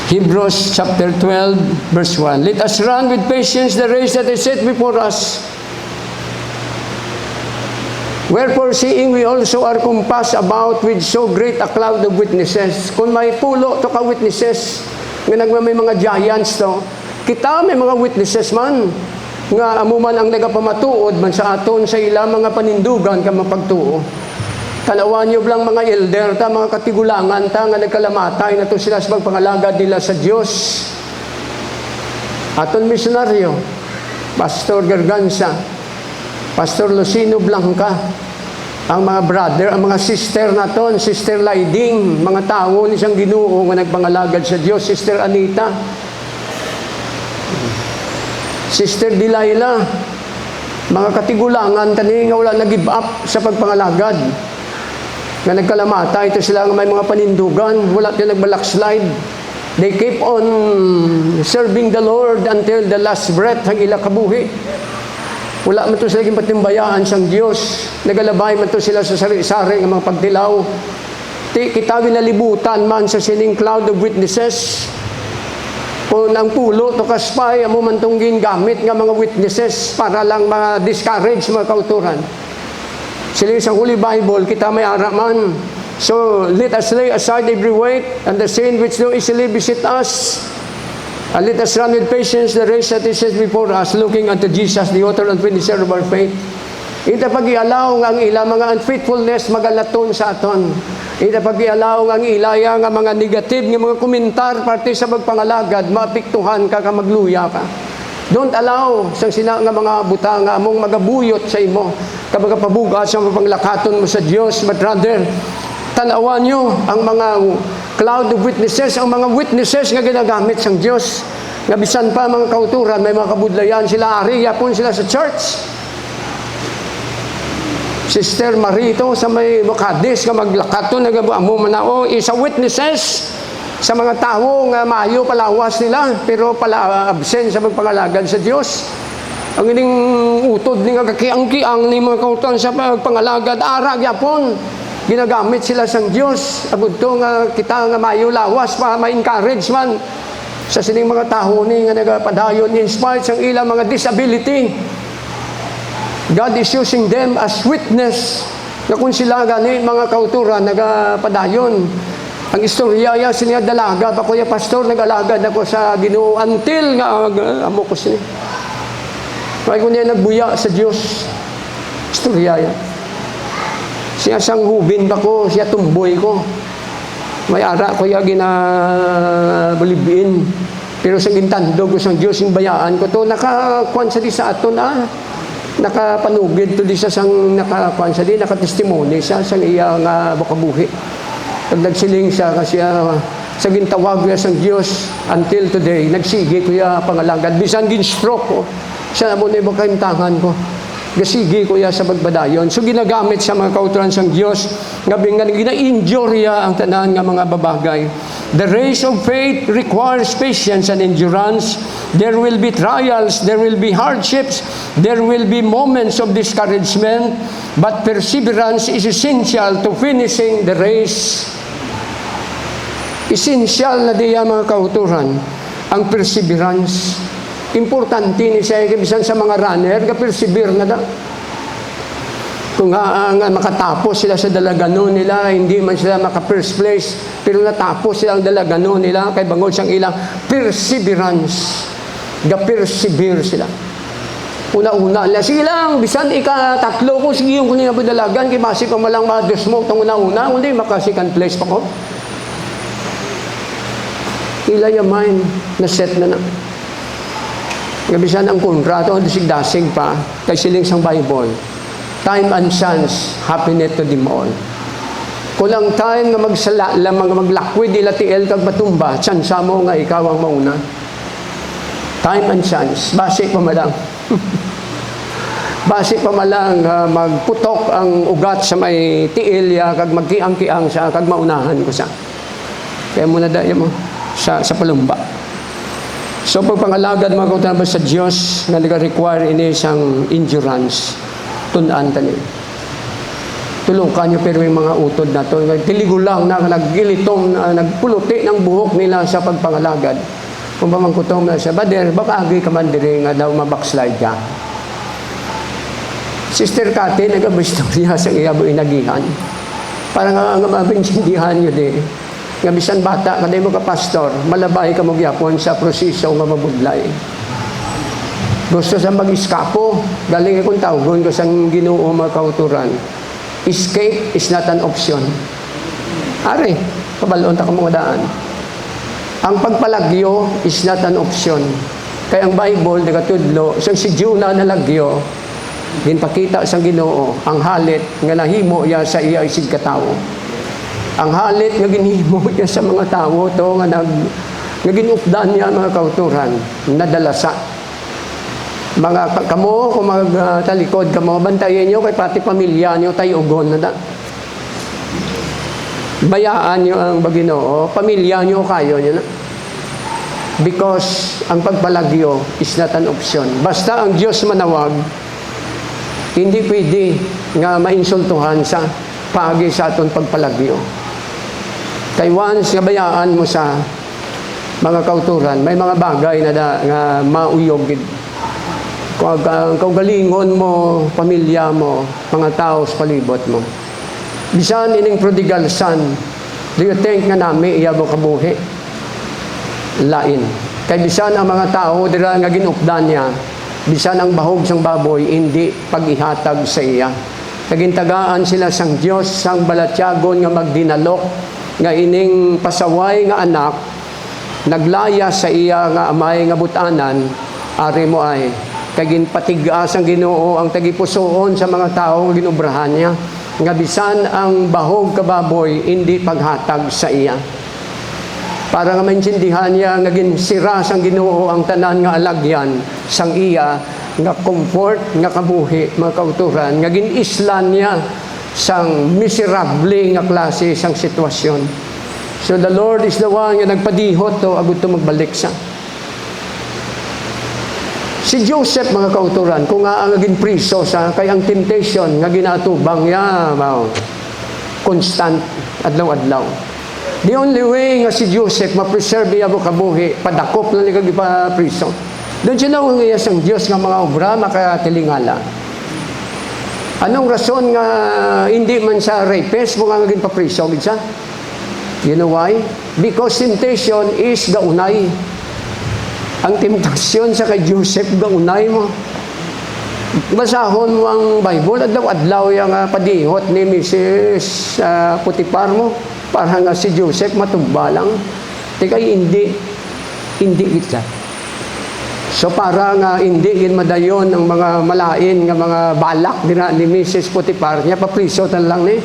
Hebrews chapter 12 verse 1. Let us run with patience the race that is set before us. Wherefore, seeing we also are compassed about with so great a cloud of witnesses. Kung may pulo to ka witnesses, nga may mga giants to, kita may mga witnesses man, nga amuman ang nagapamatuod man sa aton sa ilang mga panindugan ka mapagtuo. Tanawan niyo lang mga elder ta, mga katigulangan ta, nga nagkalamatay na to sila sa pagpangalagad nila sa Diyos. Aton misyonaryo, Pastor Garganza, Pastor Lucino Blanca, ang mga brother, ang mga sister naton, Sister Laiding, mga tao ni siyang Ginoo nga nagpangalagad sa Diyos, Sister Anita. Sister Delilah, mga katigulangan, tani nga wala nag-give up sa pagpangalagad. Nga nagkalamata, ito sila nga may mga panindugan, wala tayo nagbalakslide. They keep on serving the Lord until the last breath ng ila kabuhi. Wala man to sila patimbayaan siyang Diyos. Nagalabay man to sila sa sari-sari ng mga pagdilaw. Kita winalibutan man sa sining cloud of witnesses. Kung ang pulo to kaspay, amo man tong gingamit nga mga witnesses para lang ma-discourage mga kauturan. Sila sa Holy Bible, kita may araman. So, let us lay aside every weight and the sin which so easily beset us. And let us run with patience the race that is set before us, looking unto Jesus, the author and finisher of our faith. Ita pag-ialaw ang ila mga unfaithfulness magalaton sa aton. Ita pag-ialaw ang ilaya nga mga negative nga mga komentar parte sa pagpangalagad, maapektuhan ka magluya ka. Don't allow sa sina nga mga butang nga among magabuyot sa imo, kapag pabuga sa panglakaton mo sa Dios, but rather tanawan nyo ang mga cloud of witnesses, ang mga witnesses nga ginagamit sang Dios. Nga bisan pa mga kauturan, may mga kabudlayan sila, ari yapon sila sa church. Sister Marito sa may Bukadis nga maglakaton nagamo manao isa witnesses sa mga tao nga maayo palawas nila pero pala absent sa pagpangalagad sa Dios. Ang ining utod ni nga kakiang-kiang ni mga kauturan sa pagpangalagad ara gyapon ginagamit sila sang Dios. Agud to nga kita nga maayo lawas para ma-encourage man sa sining mga tao ni nga nagapadayon inspired sang ilang mga disability. God is using them as witness na kung sila gani mga kauturan nagapadayon. Ang istorya ya siya dalaga pa kuya pastor nagalagad ako sa Ginoo until nga amo ko sini. Kaya kung niya nagbuya sa Dios. Istorya ya. Siya sang hubin ba ko, siya tumboy ko. May ara ko ya ginabulibin. Pero sa gintandog ko sang Dios yung bayaan ko to nakakuan sa di sa aton nakapanugid to di sa sang nakakuan sa di nakatestimony siya sa iya nga bakabuhi. Pag nagsiling siya kasi sa gintawag niya sang Dios until today nagsige ko ya pangalagad bisan gin stroke ko siya mo na ibakaimtangan ko gasige ko ya sa pagbadayon. So ginagamit sa mga kauturan sang Dios nga bingan gina-injure ya ang tanan nga mga babagay. The race of faith requires patience and endurance. There will be trials, there will be hardships, there will be moments of discouragement, but perseverance is essential to finishing the race. Essential na diya mga kauturan ang perseverance. Importante ni siya bisan sa mga runner nga persevere na da. Kung nga makatapos sila sa dalagano nila, hindi man sila maka-first place, pero natapos sila ang dalagano nila, kay bangod siyang ilang perseverance. Ga-persevere sila. Una-una, sige lang, bisan ika-tatlo ko, sige yung kunin na dalagan, kay basi ko malang ma-dos mo, itong una-una, hindi maka-second place pa ko. Ila yung mind na set na. Nga bisan ang kontrato, dasig-dasig pa, kay siling sang Bible. Time and chance happeneth to them all. Kulang time nga magsala lamang maglakwid ila tiel kag matumba, tsansa mo nga ikaw ang mauna. Time and chance, base pa malang. Base pa malang magputok ang ugat sa may tiil ya kag magkiang-kiang sa kag maunahan ko sa. Kaya muna daya mo sa palumba. So pagpangalagad mga kauturan sa Dios nga nag-require ini isang endurance. Tunan tani. Tulukan nyo pero yung mga utod na to. Tiligo lang na naggilitong, nagpuluti ng buhok nila sa pagpangalagad. Kung ba mangkutong na siya, Bader, baka agi ka man dire nga daw mabackslide ka. Sister Kati, nag-abistorya sa iyabo inagihan. Para nga mabinsindihan nyo di. Nga bisan bata, kada mo ka pastor, malabay ka magyapon sa proseso nga mabudlay. Gusto sa mag-iskapo, galing akong tawgon ko sa Ginoo mga kauturan. Escape is not an option. Ari, pabalon ta ka mga daan. Ang pagpalagyo is not an option. Kaya ang Bible, nagatudlo, so si Jonah nalagyo, ginpakita sa Ginoo, ang halit nga nahimo ya sa iya isig katao. Ang halit nga ginhimo ya sa mga tao, to nga ginupdan niya mga kauturan, nadalasa. Kamo, kung magtalikod kamo, bantayan nyo kay pati pamilya nyo tayo ugon na da. Bayaan nyo ang Baginoo, pamilya nyo kayo nyo na. Because ang pagpalagyo is not an option. Basta ang Diyos manawag, hindi pwede nga mainsultuhan sa pagi sa aton pagpalagyo. Kay once nga bayaan mo sa mga kauturan, may mga bagay na nga mauyog. Kung kaugalingon mo, pamilya mo, mga tao sa palibot mo. Bisan ining prodigal son, do you think nga nami iya mo kabuhi? Lain. Kay bisan ang mga tao dira nga ginupdan niya, bisan ang bahog sang baboy hindi pag-ihatag sa iya. Kagintagaan sila sang Dios sang balatyagon nga magdinalok nga ining pasaway nga anak naglaya sa iya nga amay nga butanan, ari mo ay kaginpatigas ang Ginoo ang tagipusoon sa mga tao nga ginubrahan niya nga bisan ang bahog kababoy hindi paghatag sa iya. Para nga maintindihan niya nga ginsira sang Ginoo ang tanan nga alagyan sang iya nga comfort nga kabuhi mga kauturan nga ginislan niya sang miserable nga klase sang sitwasyon. So the Lord is the one nga nagpadihot to agud to magbalik sa. Si Joseph mga kauturan kung nga ang naging priso sa kay ang temptation nga ginatubang ya constant adlaw-adlaw. The only way nga si Joseph ma-preserve iya kabuhi padakop na ni kag priso. Doon siya lang nga sang Dios nga mga obra makatilingala. Anong rason nga hindi man sa rapist mo nga naging papriso gid siya? You know why? Because temptation is gaunay. Ang temptasyon sa kay Joseph gaunay mo. Basahon mo ang Bible adlaw-adlaw yang padihot ni Mrs. Potiphar mo para nga si Joseph matumba lang. Teka hindi kita. So para nga hindi gin madayon ang mga malain nga mga balak dira ni Mrs. Potiphar niya papriso tan lang ni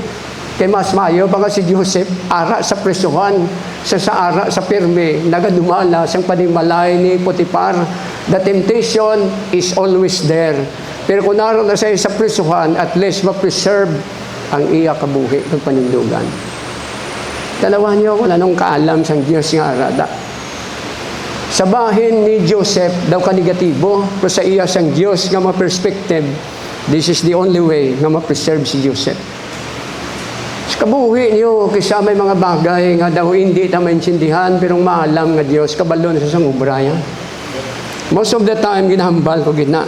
kay mas mayo pa nga si Joseph ara sa presohan sa ara sa pirme nagadumala sang panimalay ni Potiphar. The temptation is always there. Pero kung naroon na siya sa presohan, at least ma-preserve ang iya kabuhi ng panindugan. Dalawa niyo wala nung kaalam sang Diyos nga arada. Sa bahin ni Joseph daw kanegatibo, pero sa iya sang Diyos nga ma-perspective, this is the only way nga ma-preserve si Joseph. Sa kabuhi niyo, kaysa may mga bagay nga daw hindi ta maintindihan, pero maalam nga Diyos, kabalo na sa ubraya. Most of the time, ginahambal ko gina.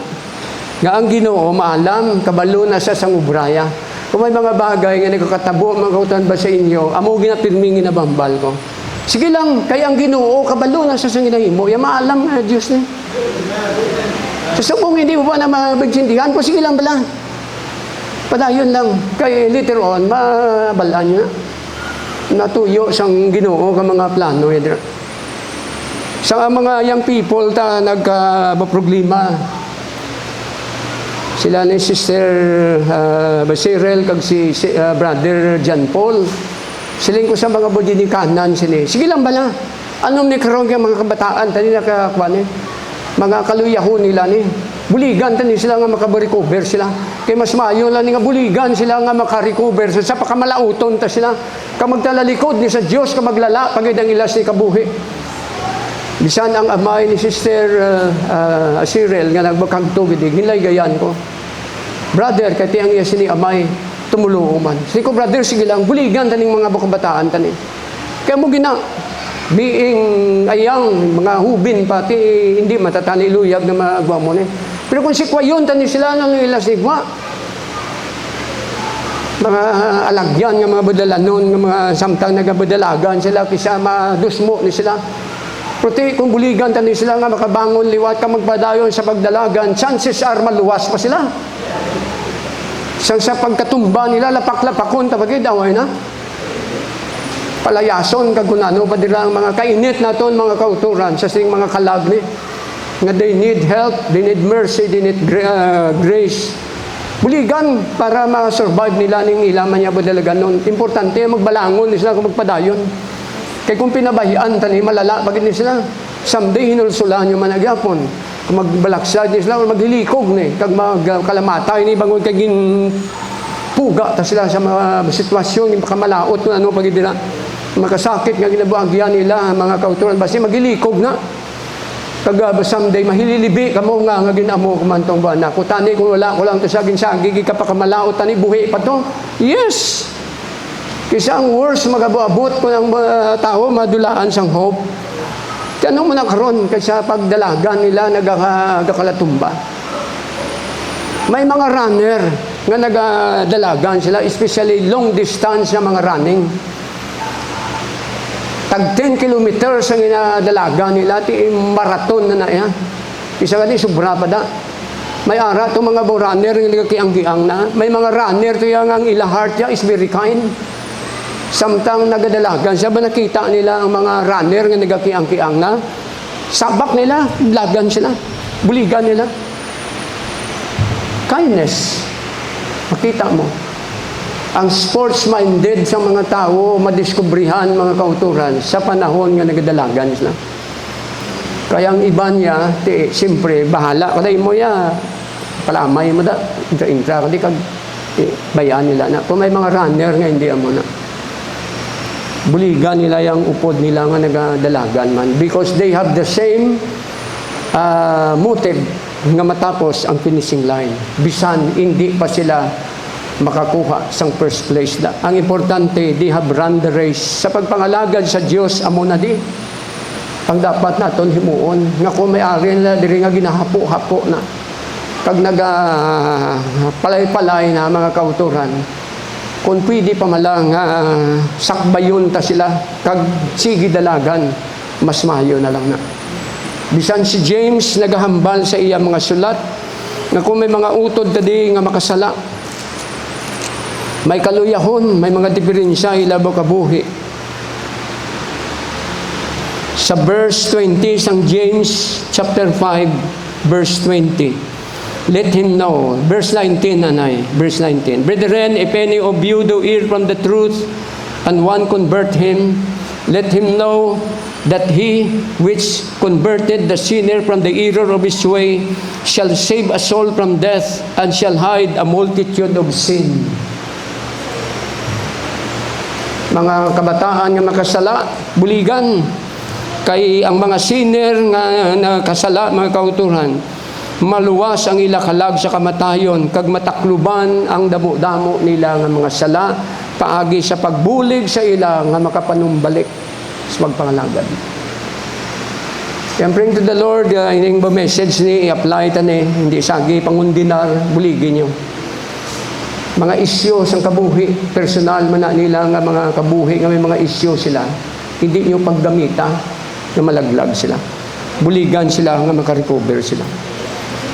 Nga ang Ginoo, maalam, kabalo na sa ubraya. Kung may mga bagay nga nagkakatabo, mga kautan ba sa inyo, amo ginapirming ginabambal ko. Sige lang, kaya ang Ginoo, kabalo na sa ginahimo, ya maalam nga Diyos na. So kung hindi mo pa na mabagsindihan ko, sige lang bala. Padayon lang. Kaya later on, mabalaan niya. Natuyo siyang Ginoo ka mga plano. Sa mga young people ta nagka-problema. Sila ni Sister Basirel kag si Brother John Paul. Siling ko sa mga budi ni kanan sila. Sige lang bala. Anong ni karong mga kabataan tani nakakuan mga kaluyahon nila ni. Buligan tani sila nga makarecover sila. Kay mas maayo lang nga buligan sila nga makarecover sa pakamalauton ta sila. Ka magtalalikod ni sa Dios ka maglala pagid ang ilas ni kabuhi. Bisan ang amay ni Sister Cyril nga nagbakagto gid gilay gayan ko. Brother kay ang iya sini amay tumulong man. Sige ko brother sige lang buligan taning mga bakabataan tani. Kaya mo gina being ayang mga hubin pati hindi matatani luyag na magwa mo ni. Pero kung si kwayon tani sila nang ilas igwa. Mga alagyan nga mga budalanon nga mga samtang nagabudalagan sila kisa madusmo ni sila. Pati kung buligan tani sila nga makabangon liwat ka magpadayon sa pagdalagan, chances are maluwas pa sila. Sa pagkatumba nila, lapak-lapakon, tabagay daway na. Palayason, kagunano, padira ang mga kainit naton, mga kauturan, sa sing mga kalagni. Nga they need help, they need mercy, they need grace. Buligan para ma-survive nila ning ilaman niya ba dalaga nun. Importante, magbalangon sila kung magpadayon. Kaya kung pinabahian, tani malala, bagay ni sila. Someday, hinulsulaan yung managyapon. magbalaksad ni sila o maghilikog ni kag magkalamatay ni bangon kag puga ta sila sa mga sitwasyon yung pakamalaot kung ano pag nila makasakit nga ginabuagyan nila mga kauturan basi maghilikog na kag someday mahililibi kamo nga ginamo kumantong ba na kutani kung wala ko lang to sa ginsagi ka pa kamalaot tani buhi pa to yes kisa ang worst magabuabot kung ang tao madulaan sang hope kano mo na karon kaysa pagdalagan nila nagakalatumba may mga runner nga nagadalagan sila especially long distance na mga running tag 10 kilometers ang inadalagan nila ti marathon na yan isa ka di sobra pa da may ara itong mga runner nga nagkiang-giang na may mga runner to yung ang ila heart ya is very kind samtang nagadalagan siya ba nakita nila ang mga runner nga nagkiang-giang na sabak nila lagan sila buligan nila kindness makita mo ang sports-minded sa mga tao madiskubrihan mga kauturan sa panahon nga nagadalagan sila. Kaya ang iba niya, siyempre, bahala. Kada mo ya, palamay mo da, intra-intra, kadi kag bayan nila na. Kung may mga runner nga, hindi mo na. Buligan nila yung upod nila nga nagadalagan man. Because they have the same motive nga matapos ang finishing line. Bisan, hindi pa sila makakuha sa first place na. Ang importante, they have run the race. Sa pagpangalagad sa Diyos, amo na di. Ang dapat naton himuon. Nga kung may ari na, diri nga ginahapo-hapo na. Pag palay-palay na mga kauturan, kung pwede pa malang sakbayon ta sila, kag sige dalagan, mas mayo na lang na. Bisan si James, nagahambal sa iya mga sulat, nga kung may mga utod tadi nga makasala, may kaluyahon, may mga diferensya ilabaw kabuhi. Sa verse 20 sang James chapter 5 verse 20. Let him know. Verse 19 nanay, verse 19. Brethren, if any of you do err from the truth and one convert him, let him know that he which converted the sinner from the error of his way shall save a soul from death and shall hide a multitude of sin. Mga kabataan nga makasala, buligan. Kay ang mga sinner nga nakasala, mga kauturan, maluwas ang ila kalag sa kamatayon, kag matakluban ang damo-damo nila nga mga sala, paagi sa pagbulig sa ila nga makapanumbalik sa pagpangalagad. Kaya praying to the Lord, ining ba message ni i-apply tani, hindi sagi pangundinar, buligin nyo. Mga isyo sa kabuhi, personal man na nila nga mga kabuhi, nga may mga isyo sila, hindi nyo paggamita na malaglag sila. Buligan sila nga makarecover sila.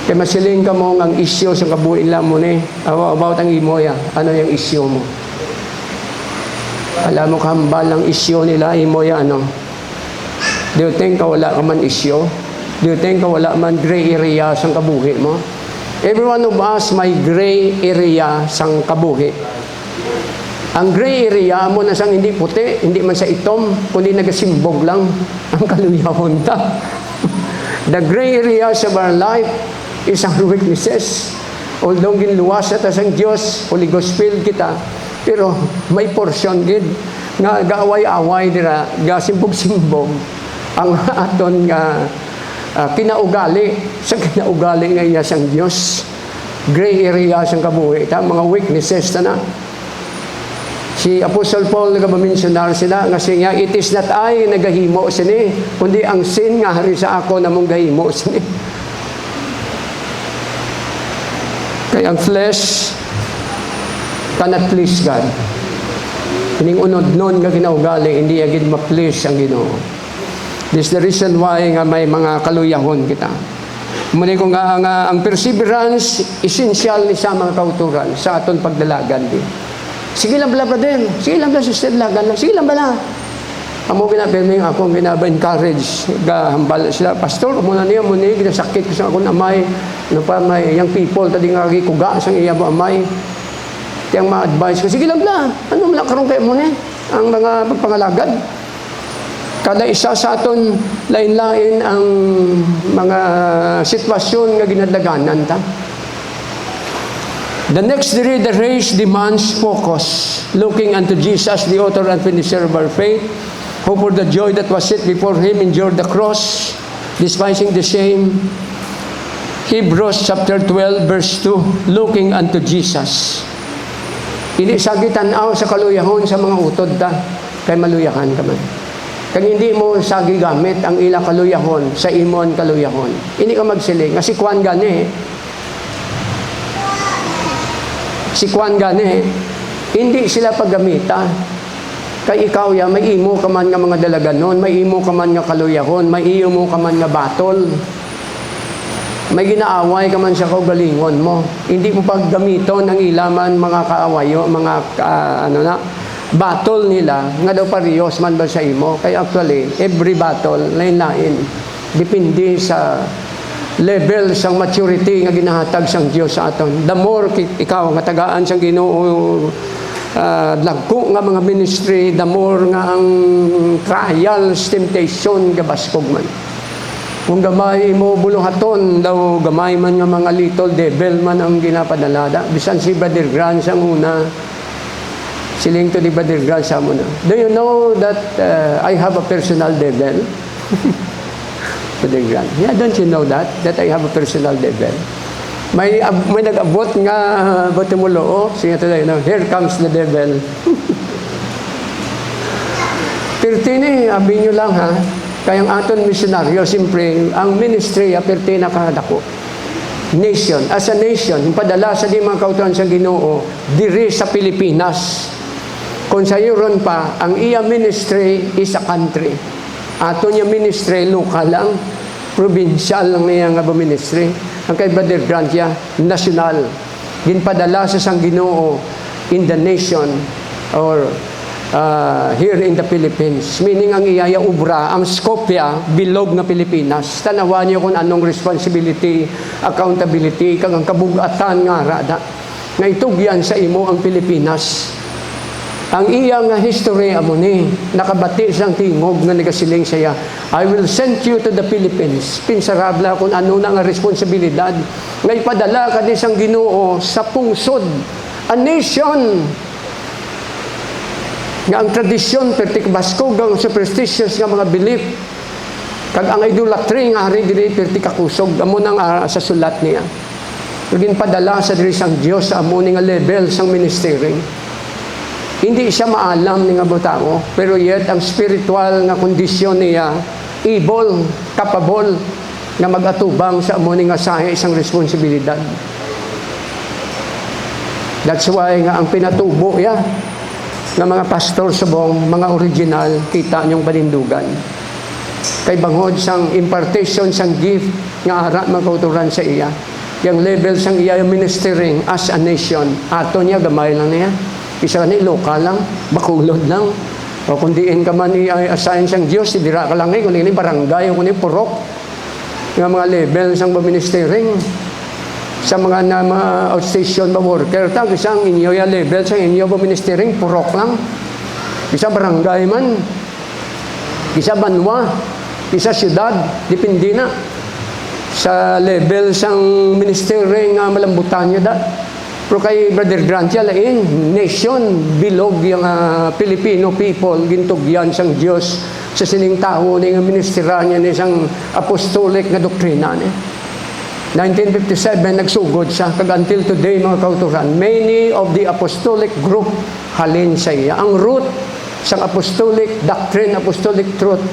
Kaya masiling ka mo ang isyo sa kabuhi nila mo ni, about ang imo ya, ano yung isyo mo? Alam mo kahambal ang isyo nila, imo ya, ano? Do you think wala ka man isyo? Do you think wala man gray area sa kabuhi mo? Every one of us may gray area sang kabuhi. Ang gray area mo na sang hindi puti, hindi man sa itom, kundi nagasimbog lang ang kaluyahon ta. The gray areas of our life is our weaknesses. Although ginluwas na ta sang Diyos, Holy Ghost filled kita, pero may portion gid nga gaaway-away dira, gasimbog-simbog ang aton nga kinaugali sa kinaugali nga iya sang Diyos. Gray area sang kabuhi ta, mga weaknesses ta na. Si Apostle Paul nagabamensionar sila nga siya, it is not I nagahimo sini, kundi ang sin nga hari sa ako namong gahimo sini. Kaya ang flesh cannot please God. Ining unod nun nga kinaugali, hindi agad ma-please ang Ginoo. This is the reason why nga may mga kaluyahon kita. Muli ko nga ang perseverance, essential ni sa mga kauturan sa aton pagdalagan din. Sige lang bala, brother. Sige lang bala, sister, lagan lang. Sige lang bala. Amo pinapirming ako, pinapa-encourage. Hambal sila, pastor, muna niya, muna niya, ginasakit ko sa akong amay. Ano pa, may young people, tadi nga kuga sa iya mo amay. Tiyang ma-advise ko, sige lang bala. Ano malakaroon kayo muna ang mga pagpangalagad? Kada isa sa aton lain-lain ang mga sitwasyon nga ginadaganan ta. The next day, the race demands focus, looking unto Jesus, the author and finisher of our faith, who for the joy that was set before him endured the cross, despising the shame. Hebrews chapter 12, verse 2, looking unto Jesus. Hindi sagitan-aw sa kaluyahon sa mga utod ta, kay maluyahan ka man. Kag hindi mo sagi gamit ang ila kaluyahon sa imon kaluyahon. Hindi ka magsiling. Kasi kuan gani, hindi sila paggamita. Kay ikaw ya, may imo ka man nga mga dalaganon, may imo ka man nga kaluyahon, may imo ka man nga batol. May ginaaway ka man sa kaugalingon mo. Hindi mo paggamiton ang ilaman mga kaawayo, mga battle nila, nga daw parehas man ba sa imo. Kaya actually, every battle, lain-lain, depende sa level sang maturity nga ginahatag sang Dios sa aton. The more ikaw nga tagaan sang Ginoo, dagko nga mga ministry, the more nga ang trials, temptation gabaskog man. Kung gamay mo buluhaton, daw gamay man nga mga little devil man ang ginapadalada. Bisan si Brother Grant sang una, siling to di Brother Grant sa muna. Do you know that I have a personal devil? Brother Grant. Yeah, don't you know that I have a personal devil? May nag-abot nga Batimuloo. Sige to na, here comes the devil. Pertini, abi nyo lang ha. Kayang aton misyonaryo, simpre, ang ministry, pertini nakadako. Nation, as a nation, padala sa di mga kautuhan sa Ginoo, diri sa Pilipinas. Kung sa ron pa, ang iya ministry is a country. Ato niya ministry, lokal lang, provincial lang niya nga ministry. Ang kay Brother Grant niya, national. Ginpadala sa sang Ginoo in the nation or here in the Philippines. Meaning ang iyaya ubra, ang Skopje, bilog na Pilipinas. Tanawan niyo kung anong responsibility, accountability, kang ang kabugatan nga rada. Nga itugyan sa imo ang Pilipinas. Ang iyang history amo ni nakabati sang tingog nga nagasiling siya, I will send you to the Philippines. Pinsarabla kung ano na nga responsibilidad nga ipadala ka sang Ginoo sa pungsod, a nation nga ang tradisyon pertik baskog ang superstitious nga mga belief kag ang idolatry nga ari diri pertik kakusog amo nang sa sulat niya. Kagin padala sa diri sang Dios sa amo nga level sang ministry. Hindi siya maalam ni nga butao, pero yet ang spiritual nga kondisyon niya able, capable nga magatubang sa amo nga sahi isang responsibilidad. That's why nga ang pinatubo ya nga mga pastor subong, mga original, kita niyong panindugan. Kay bangod sang impartation sang gift nga ara magkauturan sa iya. Yung level sang iya yung ministering as a nation, ato niya gamay lang niya. Isa ni lokal lang, bakulod lang. O kung diin ka man i-assign sang Diyos, dira ka lang kung ini barangay, kung ini purok. Nga mga level sang ministering sa mga outstation ba worker ta isang inyo ya level sa inyo ba ministering purok lang isa barangay man isa banwa isa syudad depende na sa level sang ministering nga malambutan nyo da pero kay Brother Grant ya lain nation bilog yung Filipino people gintugyan sang Dios sa sining tao ni nga ministera niya ni isang apostolic nga doktrina ni 1957, nagsugod siya. Kag until today, mga kauturan, many of the apostolic group halin sa iya. Ang root sa apostolic doctrine, apostolic truth,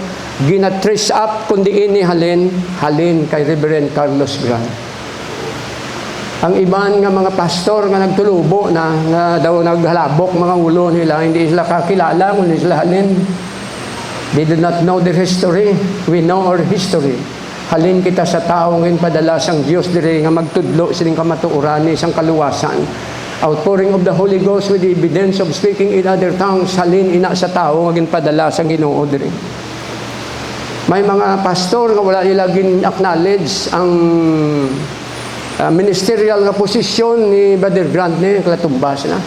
ginatrace up kundi ini halin kay Reverend Carlos Grant. Ang iban nga mga pastor nga nagtulubo na nga daw naghalabok mga ulo nila, hindi sila kakilala, kundi sila halin. They did not know their history. We know our history. Halin kita sa tao ngayon padala sang Diyos dire nga magtudlo sining kamatuoran ni isang kaluwasan. Outpouring of the Holy Ghost with the evidence of speaking in other tongues, halin ina sa tao nga ginpadala sang Ginoo dire. May mga pastor nga wala nila gin-acknowledge ang ministerial nga posisyon ni Brother Grant ni kalatumbas na.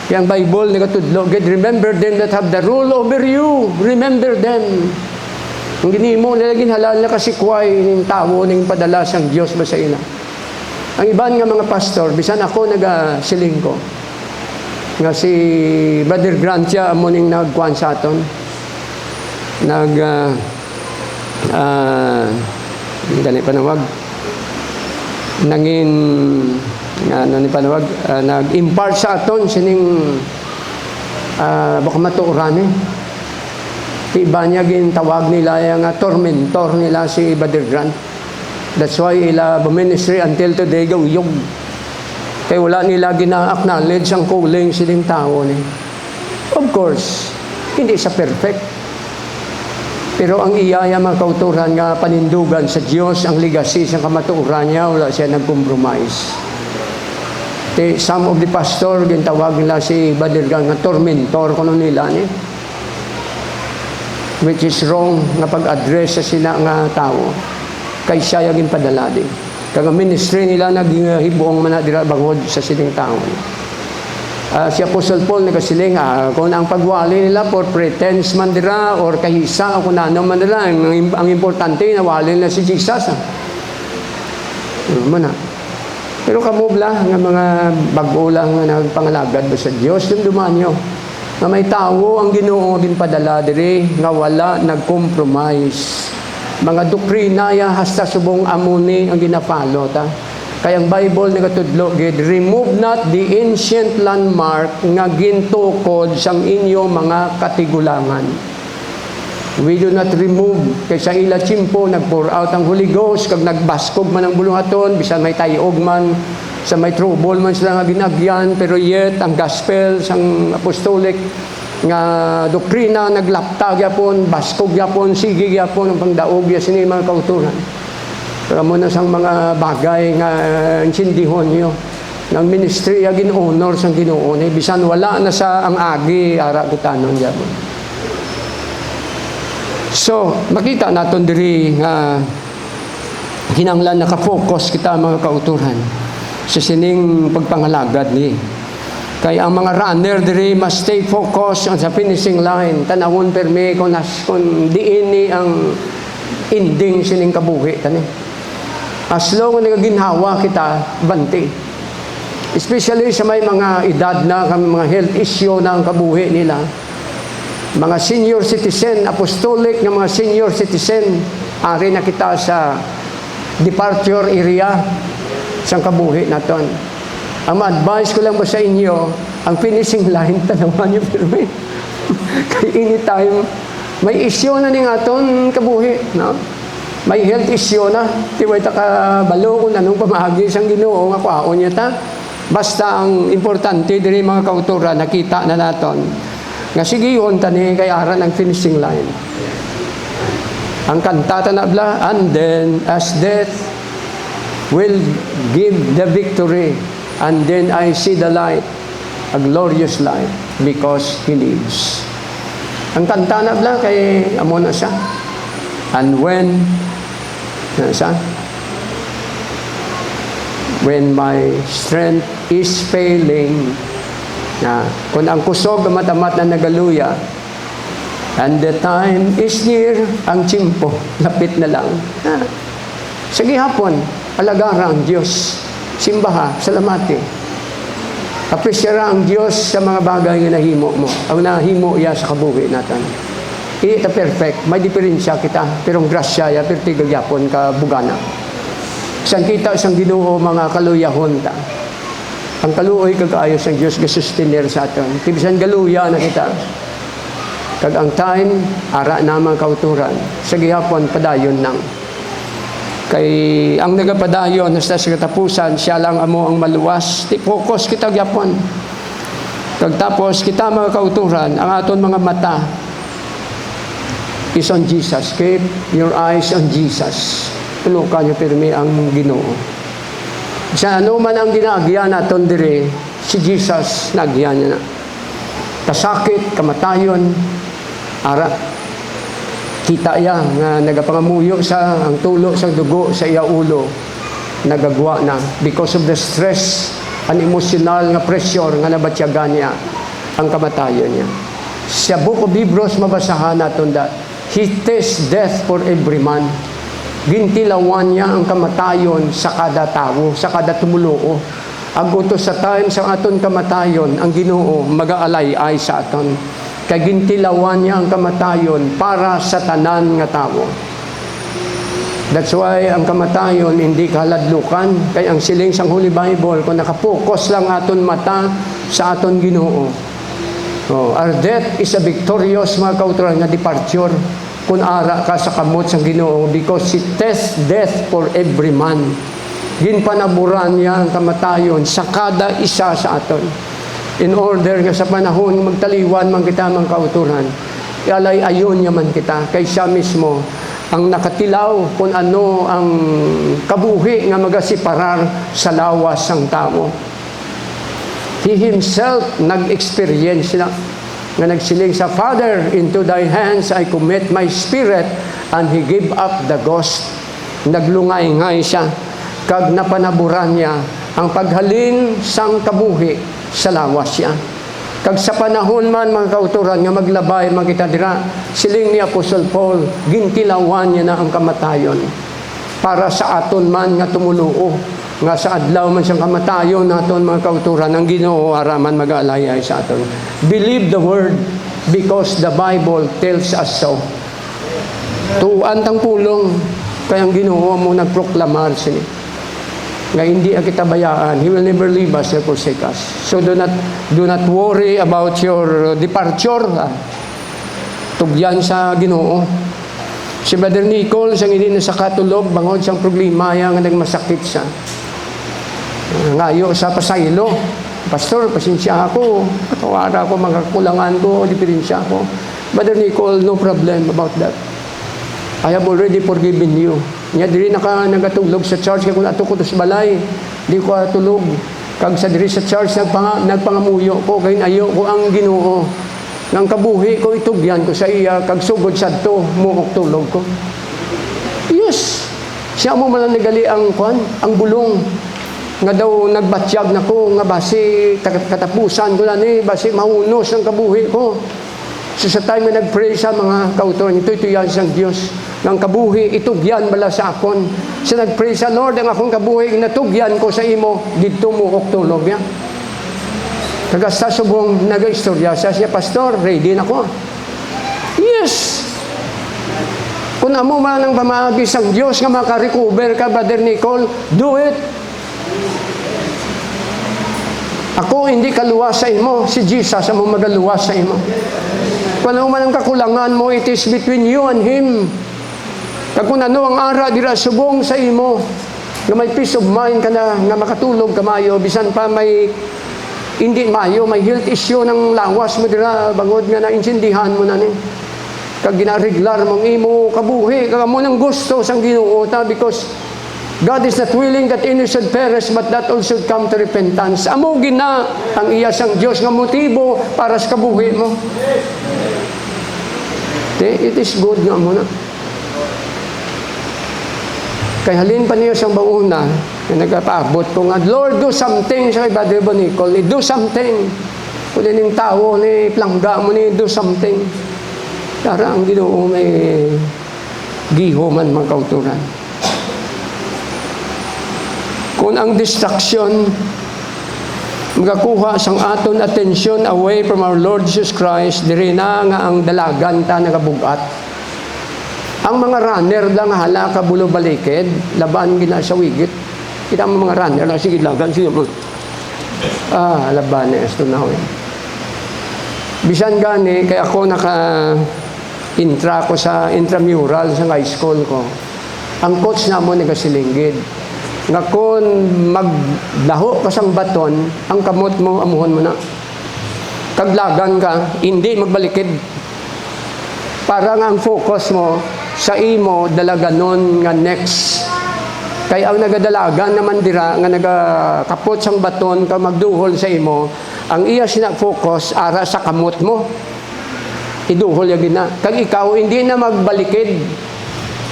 Yang Bible ni katudlo, God remember them that have the rule over you. Remember them. Ang ginimo, nilagin halal na kasi kuway ng tao ng padala sang Diyos ba sa ina. Ang iban nga mga pastor, bisan ako nagasiling ko, nga si Brother Grancia amo ning nagkuan sa aton. Gani panawag. Nangin ano ni panawag, nag-impart sa aton sining baka matuuran eh. Iba niya gintawag nila yung tormentor nila si Brother Grant. That's why ila ministry until today gawiyog. Kaya wala nila gina-acknowledge ang calling sining tao ni. Of course, hindi sa perfect. Pero ang iyaya mga kauturan nga panindugan sa Diyos, ang legacy sa kamatuuran niya, wala siya nag-compromise. Some of the pastor, gintawag nila si Brother Grant nga tormentor kuno nila ni. Which is wrong nga pag-address sa sina nga tao. Kay siya yung padala din. Kaya ministry nila naghibuong manadira bangod sa sining tao. Si Apostle Paul nagasiling, kung ang pagwali nila for pretense man dira or kahisa o kung ano man nila, ang importante na wali na si Jesus. Pero kamubla nga mga bago lang nga nagpangalagad ba sa Diyos, yung dumanyo. Na may tao ang Ginoo ginpadala diri nga wala nag-compromise. Mga doktrina ya hasta subong amuni ang ginapalo ta. Kaya ang Bible nagatudlo gid, remove not the ancient landmark nga gintukod sang inyo mga katigulangan. We do not remove kay sa ila chimpo nag-pour out ang Holy Ghost kag nagbaskog man ang bulungaton bisan may tayog man sa may trouble man sila nga ginagyan, pero yet ang gospel sang apostolic nga doktrina naglapta gyapon, baskog gyapon, sige gyapon ang pangdaog ya sini mga kauturan. Pero mo na sang mga bagay nga insindihon niyo ng ministry ya gin-honor sang Ginoo ni bisan wala na sa ang agi ara kutanon gyapon. So, makita naton diri nga kinahanglan naka-focus kita mga kauturan sa sining pagpangalagad ni. Kaya ang mga runner diri must stay focused on sa finishing line. Tanawon permi kung diin ni ang ending sining kabuhi tani. As long as nagaginhawa kita banti. Especially sa may mga edad na mga health issue na ang kabuhi nila. Mga senior citizen, apostolic ng mga senior citizen, ari na kita sa departure area sa kabuhi naton. Ang advice ko lang ba sa inyo, ang finishing line, tanawan nyo pirmi. Kaya anytime, may issue na ning aton kabuhi. No? May health issue na. Tiway ta ka balo kung anong pamahagi sang Ginoo nga kwaon niya ta. Basta ang importante, diri mga kautura, nakita na naton. Nga sige yun, tani kay aran ang finishing line. Ang kantata na bla, and then as death will give the victory, and then I see the light, a glorious light, because He lives. Ang kanta na bla kay amo na siya. And when my strength is failing, kung ang kusog matamat na nagaluya, and the time is near, ang chimpo, lapit na lang. Sige hapon, alagara ang Diyos. Simbaha, salamati. Apresyara ang Diyos sa mga bagay na nahimo mo. Ang nahimo iya sa kabuhi natin. Ita perfect. May diferensya kita. Pero ang grasya ya, pero tigagyapon ka bugana. Isang kita, isang Ginoo mga kaluyahon ta. Ang kaluoy kag-ayos ang Diyos gasustinir sa atin. Tibisan galuya na kita. Kag ang time, ara naman kauturan. Sa gihapon, padayon nang. Kay ang nagapadayon hasta sa katapusan, siya lang amo ang maluwas. Focus kita gyapon. Kag tapos kita mga kauturan, ang aton mga mata is on Jesus. Keep your eyes on Jesus. Tulukan niyo pirmi ang Ginoo. Sa ano man ang ginaagyan naton dire, si Jesus nagyan niya na. Kasakit, kamatayon, ara kita ya nga nagapangamuyo sa ang tulo sa dugo sa iya ulo nagagwa na because of the stress and emotional nga pressure nga nabatyagan niya ang kamatayon niya. Sa Book of Hebrews mabasahan naton that He tastes death for every man. Gintilawan niya ang kamatayon sa kada tao, sa kada tumuluo. Agutos sa time sa aton kamatayon, ang Ginoo mag-aalay ay sa aton. Kay gintilawan niya ang kamatayon para sa tanan nga tao. That's why ang kamatayon hindi kaladlukan. Kay ang siling sang Holy Bible, kung nakapokus lang aton mata sa aton Ginoo. Our death is a victorious, mga kauturan, nga departure kung ara ka sa kamot sa Ginoo, because He tests death for every man. Ginpanaburan niya ang kamatayon sa kada isa sa aton. In order nga sa panahon magtaliwan man kita mga kauturan, ialay ayon niya man kita, kay siya mismo ang nakatilaw kung ano ang kabuhi nga magasiparar sa lawas ng tao. He Himself nag-experience na nga nagsiling sa Father, into Thy hands I commit my spirit, and He gave up the ghost. Naglungay-ngay siya, kag napanaburan niya ang paghalin sang kabuhi sa lawas siya. Kag sa panahon man, mga kauturan, nga maglabay makita dira, siling ni Apostle Paul, gintilawan niya na ang kamatayon para sa aton man nga tumuluo, nga sa adlaw man siyang kamatayon naton, mga kauturan, ang Ginoo araman mag-aalayay sa aton. Believe the word, because the Bible tells us so. Tuan tang pulong, kaya ang Ginoo mo nagproklamar sini nga hindi kita bayaan. He will never leave us or forsake us. So do not worry about your departure. Tugyan sa Ginoo. Si Brother Nicole, siyang hindi na sa katulog, bangod siyang problema, yang nagmasakit siya. Ngayo sa pasaylo, Pastor, pasensya ako, katawara ako, mga kakulangan ko, diferensya ako. Brother Nicole, no problem about that. I have already forgiven you. Nya diri nagatulog sa church, kaya kung ato ko to sa balay, di ko tulog. Kag sa diri sa church, nagpangamuyo ko, kaya ayo ko ang Ginoo. Nang kabuhi ko, itugyan ko sa iya, kag sugod sa to, muok tulog ko. Yes! Siya mo man nagali ang bulong. Nga daw nagbatyag na ko, nga basi katapusan ko na ni, basi mahunos ang kabuhi ko. So sa time na nag-pray sa mga kauturan, ito yan sang Diyos. Ng kabuhi, itugyan bala sa akon. Sa nag-pray sa Lord, ang akong kabuhi, natugyan ko sa imo, dito mo tulog niya. Kagasta subong nag-istorya siya, Pastor, ready na ko. Yes! Kung amo man ang pamagi sang Diyos nga makarecover ka, Brother Nicole, do it. Ako hindi kaluwas sa imo, si Jesus ang magaluwas sa imo. Kung ano man ang kakulangan mo, it is between you and Him. Kag kung ano ang ara dira subong sa imo, nga may peace of mind ka na, nga makatulog ka mayo, bisan pa may hindi mayo, may health issue ng lawas mo dira, bangod nga naintindihan mo na ni. Kag ginariglar mong imo kabuhi, kag mo nang gusto sang Ginoo ta, because God is not willing that any should perish, but that all should come to repentance. Amo gina ang iya sang Dios nga motibo para sa kabuhi mo. It is good nga mo na. Kay halin pa niyo siyang bauna, nagpaabot ko nga, Lord, do something sa kay Brother Nicole, do something. Kung yung tao, ni plangga mo ni, do something. Tara, ang Ginoo may giho man mga kauturan. Kung ang distraction magakuha sang aton attention away from our Lord Jesus Christ, diri na nga ang dalagan ta nagabugat. Ang mga runner lang hala ka bulo balikid, laban gina sa wigit. Kita mo mga runner lang, sige lagan, sige mo. Laban na esto na ho. Bisan gani, kaya ako intra ko sa intramural sa high school ko. Ang coach na mo nagasilingid. Nga kung maglaho ka sang baton, ang kamot mo, amuhon mo na. Kaglagan ka, hindi magbalikid. Para nga ang focus mo sa imo, dalaganon nga next. Kaya ang nagadalagan naman dira, nga nagakapot sang baton, ka magduhol sa imo, ang iya sinag-focus, ara sa kamot mo. Iduhol yagin na. Kag ikaw, hindi na magbalikid.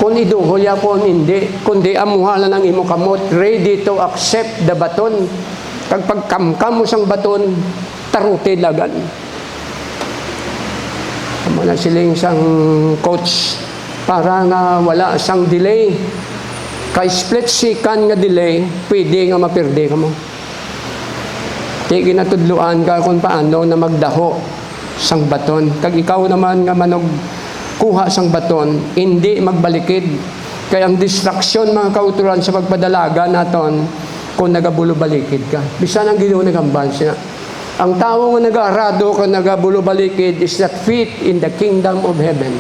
Kung iduhol ya, kung hindi, kundi amuhala ng imo kamot, ready to accept the baton. Kag pagkamkam mo sang baton, taruti lagan. Wala siling isang coach para nga wala sang delay. Kay split second nga delay, pwede nga mapirde ka mo. Di ginatudluan ka kung paano na magdaho sang baton. Kag ikaw naman nga manog kuha sang baton, hindi magbalikid. Kaya ang distraction mga kauturan sa pagpadalaga naton kung nagabulo-balikid ka. Bisan ang Ginoo nagamban siya. Ang tao nga nag-aarado kung nagabulo-balikid is not fit in the kingdom of heaven.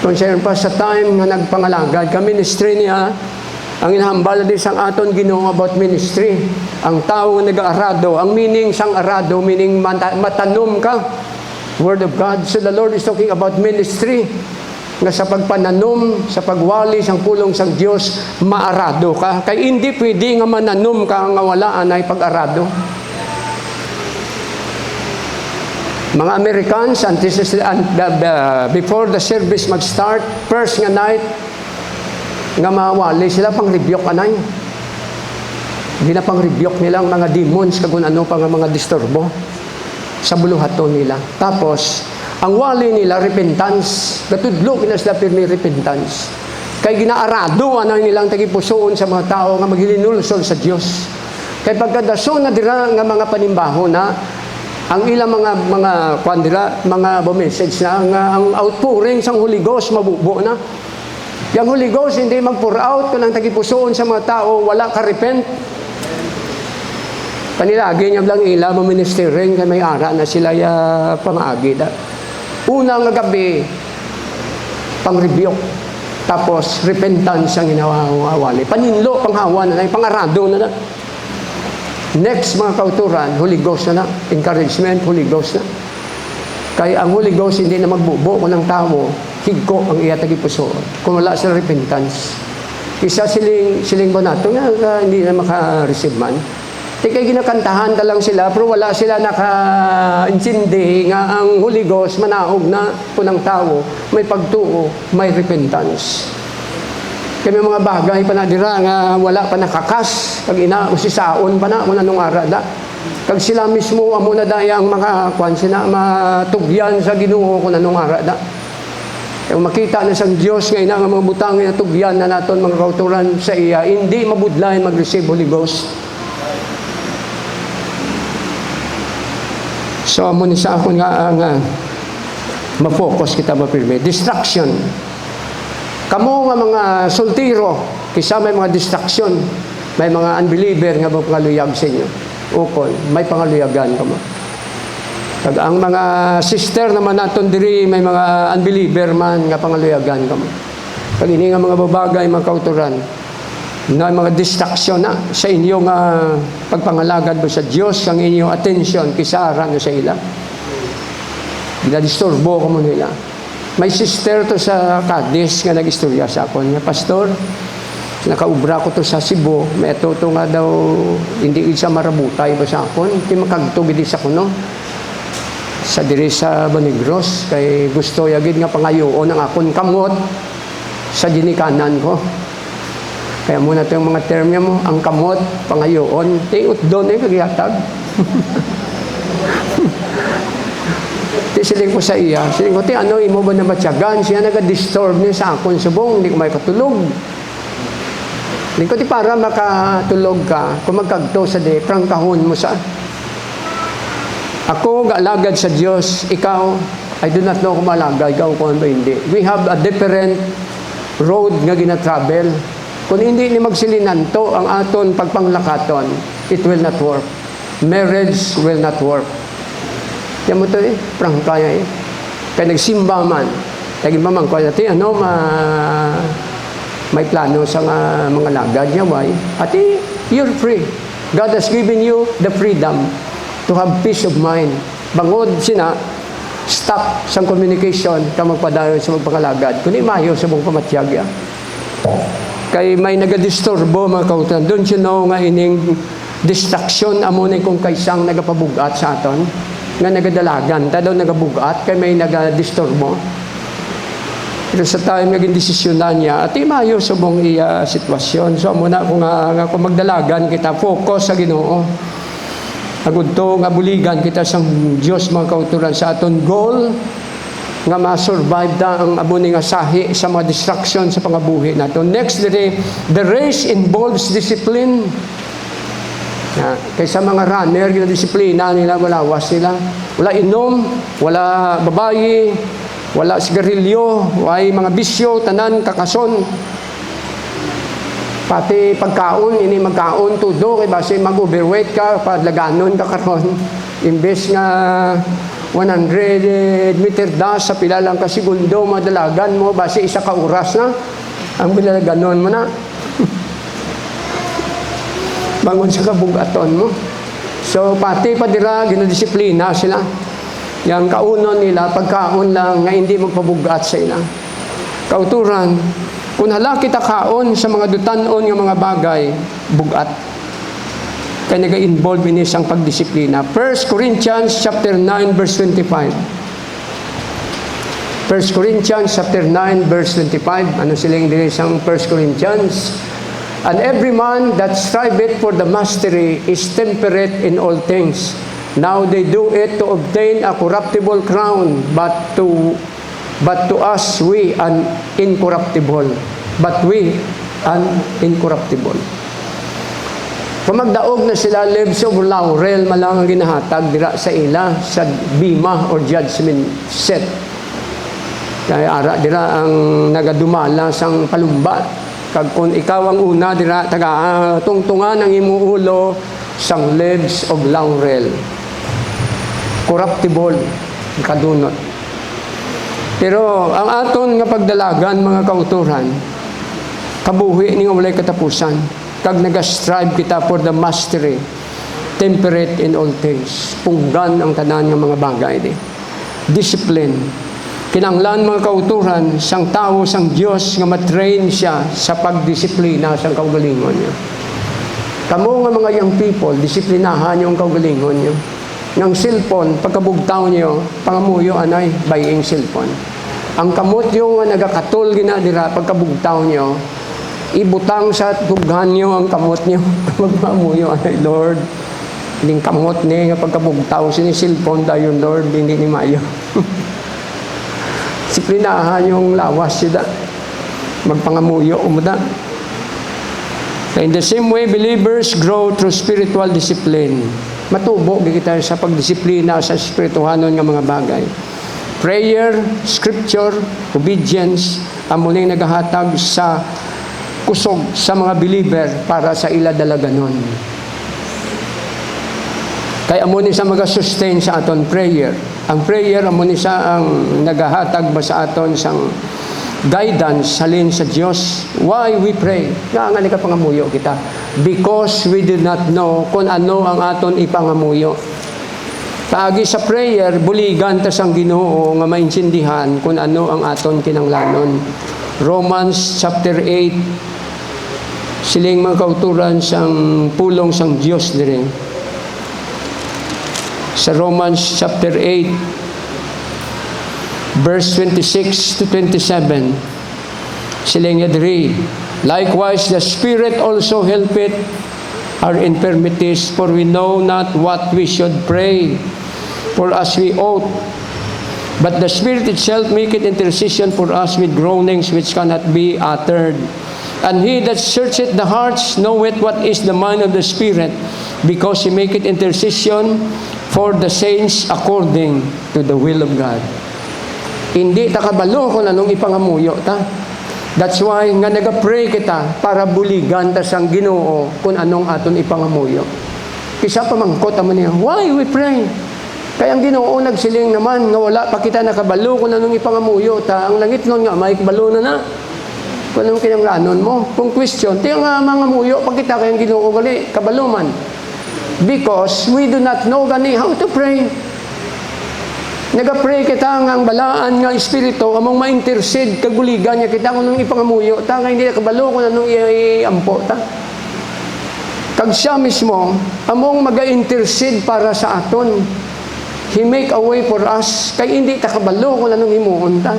Concern pa sa time nga nagpangalagad ka ministry niya, ang inahambal din sang aton Ginoo about ministry. Ang tao nga nag-aarado, ang meaning sang arado, meaning matanom ka. Word of God. So the Lord is talking about ministry. Nga sa pagpananom, sa pagwali sang pulong sang Dios, maarado ka. Kay hindi pwede nga mananom ka nga wala anay pag-arado. Mga Americans, before the service mag-start, first nga night, nga mawali sila pang rebuke anay. Hindi na pang rebuke nilang mga demons, kung ano pa nga mga disturbo sa buluhaton nila. Tapos, ang wali nila, repentance. Katudlo, kinasla pirmi repentance. Kay ginaarado, anay nilang tagipusoon sa mga tao nga maghilinulsol sa Diyos. Kay pagkadaso na dira nga mga panimbaho na, ang ilang mga kwandira, mga message na ang outpouring sang Holy Ghost mabubo na. Yang Holy Ghost hindi mag-pour out kung ang tagipusoon sa mga tao, wala ka repent. Panilagi niya lang ila ministering kay may ara na sila ya pamaagi da. Una nga gabi pang-rebuke. Tapos repentance ang inawawali. Paninlo panghawa na, pangarado na. Next, mga kauturan, Holy Ghost na. Encouragement, Holy Ghost na. Kaya ang Holy Ghost hindi na magbubo kung ng tao, higko ang iya tagipuso. Kung wala sa repentance. Isa siling ba nato nga hindi na maka-receive man. Kaya ginakantahan lang sila, pero wala sila naka-intindi nga ang Holy Ghost manaog na kung ng tao, may pagtuo, may repentance. Kaya may mga bagay pa na dira nga wala pa nakakas, kag usisaon pa na kung anong arada. Kag sila mismo amo na daya ang mga sina matugyan sa Ginoo kung anong arada. Kung makita na sang Dios nga ina nga mga butang nga tugyan na naton mga kauturan sa iya, hindi mabudlayan mag-receive Holy Ghost. So amo ni sa akon nga ma-focus kita mapirme. Distraction. Kamo nga mga soltero, kisa may mga distraction, may mga unbeliever nga pangaluyag sa inyo. Ukol, may pangaluyagan kamo. Kag ang mga sister naman naton diri, may mga unbeliever man nga pangaluyagan kamo. Kag ini nga mga babagay, mga kauturan, na mga distraction na sa inyo nga pagpangalagad mo sa Dios, ang inyong attention kisara na sa ila. Ginadisturbo kamo nila. May sister to sa Cadiz nga nag-istorya sa akon nga, Pastor, nakaubra ko to sa Cebu, may ito nga daw, hindi isa marabutay ba sa akon, hindi makagtugid sa kuno, sa diri sa Banigros, kay gusto yagid nga pangayoon ang akon kamot sa ginikanan ko. Kaya muna ito yung mga term niya mo, ang kamot, pangayoon, tingot doon kagyatag. Siling ko sa iya, siling ko, ano, imo ba na matyagan? Siya naga-disturb niya sa akon subong, hindi ko may katulog. Siling ko, para makatulog ka, kung magkagto sa di, prangkahon mo sa. Ako, gaalagad sa Diyos, ikaw, I do not know kung malagay, ikaw kung ano hindi. We have a different road nga gina-travel. Kung hindi ni magsilinan to, ang aton pagpanglakaton, it will not work. Marriage will not work. Yan mo ito prangkaya Kaya nagsimba man. Naging mamang ko natin, may plano sa mga lagad niya, why? Ati, you're free. God has given you the freedom to have peace of mind. Bangod sina, stop sa communication ka magpadayon sa magpangalagad. Kung mayo sa mong pamatyag. Kay may nagadisturbo mga kautan. Don't you know nga ining distraction amo na kung kaisang nagapabugat sa aton? Nga nagadalagan, daw nagabugat, kay may nagadisturbo. Pero sa time naging desisyonan niya, at imayo sa mong iya sitwasyon. So muna kung magdalagan kita, focus sa Ginoo. Agud to nga buligan kita sa Dios mga kauturan sa aton goal nga ma-survive ta ang amo ni nga sahi sa mga distraction sa pangabuhi nato. Next, the race involves discipline. Kaysa mga runner, disiplina nila, wala sila. Wala inom, wala babayi, wala sigarilyo, wala mga bisyo, tanan, kakason. Pati pagkaon, ini magkaon, tudo, kaya basi mag-overweight ka, padlaganon ka karon. Imbes nga 100 meter dash sa pila lang ka segundo, madalagan mo, basi isa ka oras na, ang bilaganon mo na. Bangon sa kabugaton mo. So, pati pa dira, ginadisiplina sila. Yang kaunon nila, pagkaon lang, nga hindi magpabugat sa ila. Kauturan, kung hala kita kaon sa mga dutanon ng mga bagay, bugat. Kaya nag-involve in isang pagdisiplina. 1 Corinthians chapter 9, verse 25. 1 Corinthians chapter 9, verse 25. Ano silang din isang 1 Corinthians? And every man that striveth for the mastery is temperate in all things. Now they do it to obtain a corruptible crown, but to us we an incorruptible. But we an incorruptible. Kung magdaog na sila, leaves of laurel malang ang ginahatag dira sa ila, sa bima or judgment set. Kaya ara dira ang nagadumala sang palumbat. Kag kung ikaw ang una dira taga tungtungan ang imong ulo sang leaves of laurel. Corruptible kadunot. Pero ang aton nga pagdalagan mga kauturan, kabuhi ni nga walay katapusan. Kag nag-strive kita for the mastery, temperate in all things. Punggan ang tanan ng mga bagay di. Discipline. Kinanglan mga kauturan, sang tao, sang Diyos, nga matrain siya sa pagdisiplina sang kaugalingon niya. Kamo nga mga young people, disiplinahan niyo ang kaugalingon niyo. Ng cellphone, pagkabugtaw niyo, pangamuyo anay, buying cellphone. Ang kamot yung nga nagakatol ginadira, pagkabugtaw niyo, ibutang sa tughan niyo ang kamot niyo. Magmamuyo anay, Lord. Hindi kamot niya, pagkabugtaw, sini cellphone dayon, Lord, hindi ni mayo. Disiplinahan yung lawas sila. Magpangamuyo umuda. In the same way, believers grow through spiritual discipline. Matubo kita sa pagdisiplina sa spirituhanon nga mga bagay. Prayer, scripture, obedience, ang muling naghahatag sa kusog sa mga believer para sa ila dalaganon. Kaya amo ni sa mag-sustain sa aton prayer. Ang prayer amo ni sa ang naghahatag ba sa aton sang guidance halin sa Dios. Why we pray? Nga ka pangamuyo kita. Because we did not know kung ano ang aton ipangamuyo. Paagi sa prayer, buligan ta sang Ginoo nga maintindihan kung ano ang aton kinanglanon. Romans chapter 8, siling mga kauturan sang pulong sang Dios dire. Sa Romans chapter 8, verse 26 to 27, siling yadri, likewise the Spirit also helpeth our infirmities, for we know not what we should pray for as we ought. But the Spirit itself maketh intercession for us with groanings which cannot be uttered. And he that searcheth the hearts knoweth what is the mind of the Spirit, because he maketh intercession for the saints according to the will of God. Hindi ta kabalo kung anong ipangamuyo ta. That's why nga nagapray kita para buligan ta sang Ginoo kung anong aton ipangamuyo. Kisa pamangkot man niya, why we pray? Kaya ang Ginoo nagsiling naman nga wala pa kita nakabalo kung anong ipangamuyo ta. Ang langit nun nga may kabalo na. Kung anong kinanglanon mo. Kung question, tiyo nga mga muyo pag kita kayang Ginoo gali kabalo man. Because we do not know gani how to pray. Nagapray kita nga ang balaan nga Espiritu among ma-intercede kaguligan niya kita kung anong ipangamuyo ta nga hindi nakabalo kung anong iampo ta. Kag siya mismo among maga-intercede para sa aton. He make a way for us kay hindi ta kabalo kung anong himuon ta.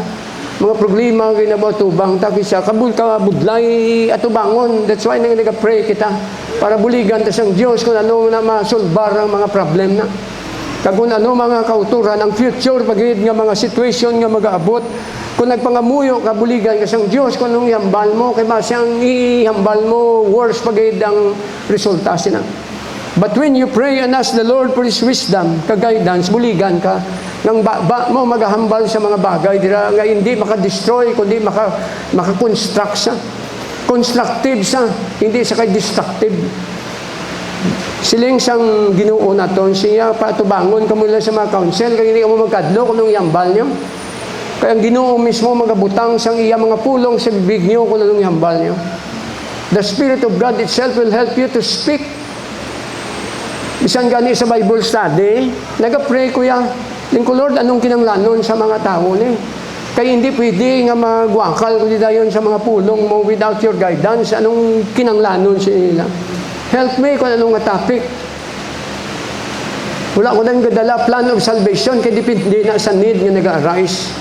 Mga problema ginabaw tubang ta kisa kabul ka budlay atubangon. That's why nagapray kita para buligan ta sang Dios kung ano na masolbar ang mga problem na. Kag kung ano mga kauturan, ang future, pagid nga mga situation nga mag-aabot, kung nagpangamuyo, kabuligan ka siyang Diyos, kung anong ihambal mo, kay siyang ihambal mo, worse pagid ang resulta sina. But when you pray and ask the Lord for His wisdom, ka-guidance, buligan ka, nang mo maghahambal sa mga bagay, dira, nga hindi maka-destroy, kundi maka-construct sa. Constructive sa, hindi sa kay destructive. Siling sang Ginoo naton, siya patubangon ka mula sa mga council, kaya hindi ka mo magkadlo kung anong ihambal nyo. Kaya ang Ginoo mismo magabutang sang iya mga pulong sa bibig nyo kung anong ihambal nyo. The Spirit of God itself will help you to speak. Bisan gani sa Bible study, nag-pray ko ya, lingko Lord, anong kinanglanon sa mga tao ni? Kaya hindi pwede nga magwakal kundi dayon sa mga pulong mo without your guidance. Anong kinanglanon sa nila? Help me kung anong nga topic. Wala ko nang gadala plan of salvation kaya dipindi na sa need nga nag-arise.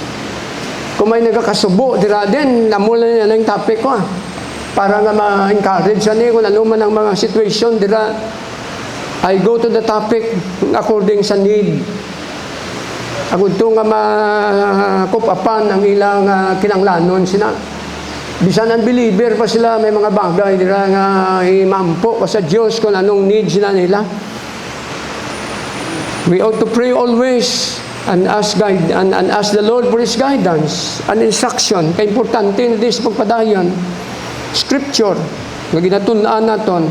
Kung may nagkakasubo, dira din, namula niya na yung topic ko para nga ma-encourage siya niya kung ano man ang mga situation, dira, I go to the topic according sa need. Ako ito nga makupapan ang ilang kinanglanon sina. Bisan unbeliever pa sila, may mga bagay dira nga imampo pa sa Diyos kung anong needs sila nila. We ought to pray always and ask the Lord for His guidance and instruction. Kaya importante na din sa pagpadayon. Scripture, nga ginatun-an naton.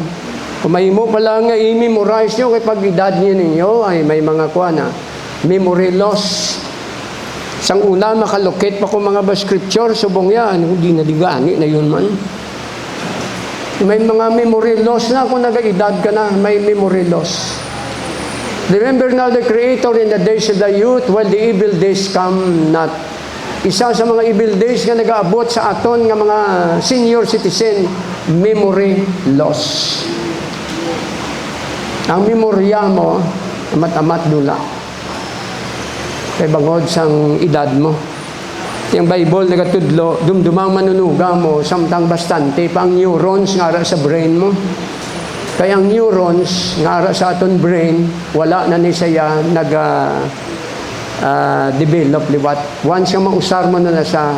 Kung may mo pala nga i-memorize nyo, kaya pag edad nyo ninyo, ay may mga kuha na, memory loss. Sang una, makalocate pa ko mga ba scripture, subong yan, hindi na digani na yun man. May mga memory loss na, kung nag-edad ka na, may memory loss. Remember now the Creator in the days of the youth, while the evil days come not. Isa sa mga evil days nga nag-aabot sa aton nga mga senior citizen, memory loss. Ang memorya mo, amat-amat dula. Kay bangod sang edad mo. Yung Bible nagatudlo, dumdumang manunuga mo, samtang bastante pa ang neurons nga ara sa brain mo. Kaya ang neurons nga ara sa aton brain, wala na ni siya develop liwat. Once yung mausar mo na sa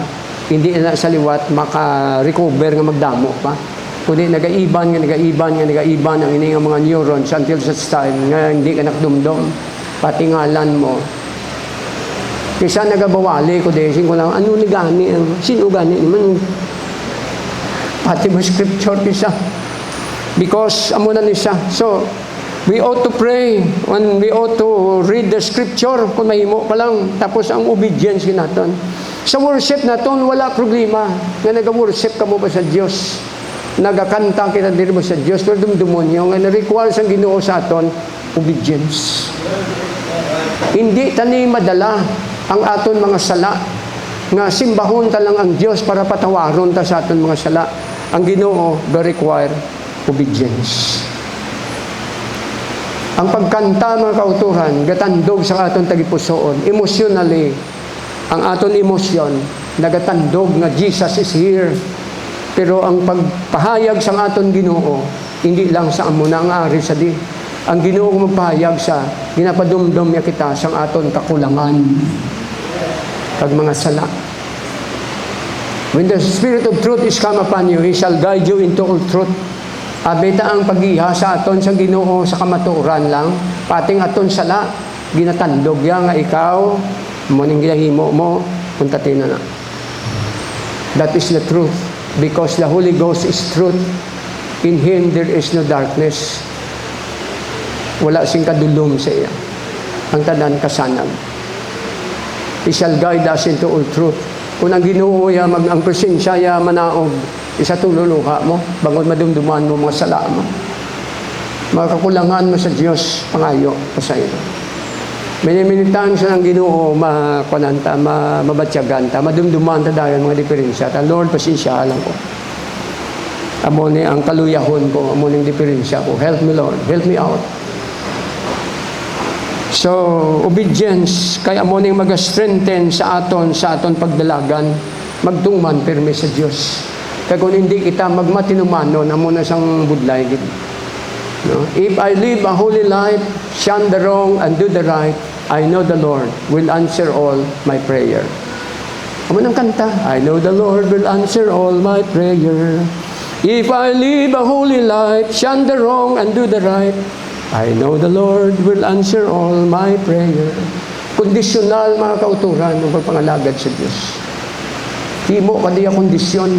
hindi na sa liwat, maka-recover nga magdamo pa. Kundi nagaiban ang ini nga mga neurons until such time nga hindi ka nakdumdum. Patingalan mo. Kisa nagabawali ko desin ko lang, ano ni gani? Sino gani naman? Pati mo scripture kisa. Because amo na ni siya. So, we ought to pray when we ought to read the scripture kung mahimo pa lang. Tapos ang obedience naton. Sa worship naton, wala problema. Nga nag-worship ka mo ba sa Diyos? Nagakanta kita diri mo sa Diyos, pero dumdumonyo nga na-require sang Ginoo sa aton, obedience. Hindi tani madala ang aton mga sala, nga simbahon ta lang ang Diyos para patawaron ta sa aton mga sala. Ang Ginoo require obedience. Ang pagkanta mga kauturan, gatandog sa aton tagipusoon, emotionally, ang aton emosyon, nagatandog nga Jesus is here. Pero ang pagpahayag sa aton Ginoo, hindi lang sa amo na ang ari sa di. Ang Ginoo magpahayag sa ginapadumdum niya kita sa aton kakulangan pag mga sala. When the Spirit of truth is come upon you, He shall guide you into all truth. Abeta ang pag-iha sa aton sa Ginoo sa kamaturan lang, pating aton sala, ginatandog ya nga ikaw, muning ginahimo mo, puntatin na. That is the truth. Because the Holy Ghost is truth. In Him there is no darkness. Wala sing kadulom sa iya. Ang tanan kasanag. He shall guide us into all truth. Kung ang Ginoo ya ang presensya ya manaog, isa tululuha mo, bangod madumduman mo mga sala mo. Mga kakulangan mo sa Diyos, pangayo pa sa iyo. Miniminitan siya ng Ginoo, mabatsyagan ta, madumduman ta dahil mga diferensya ta. Lord, pasensya lang ko. Amo ni ang kaluyahon ko, amo ni ang diferensya ko. Help me, Lord. Help me out. So, obedience, kaya amo ni mag-strengthen sa aton pagdalagan, magtuman pirmi sa Diyos. Kaya kung hindi kita magmatinumanon, amo na sang budlay. No? If I live a holy life, shun the wrong and do the right, I know the Lord will answer all my prayer. Ano ng kanta? I know the Lord will answer all my prayer. If I live a holy life, shun the wrong and do the right, I know the Lord will answer all my prayer. Kondisyonal, mga kauturan, ng pagpangalagad sa Diyos. Himo ka diya kondisyon.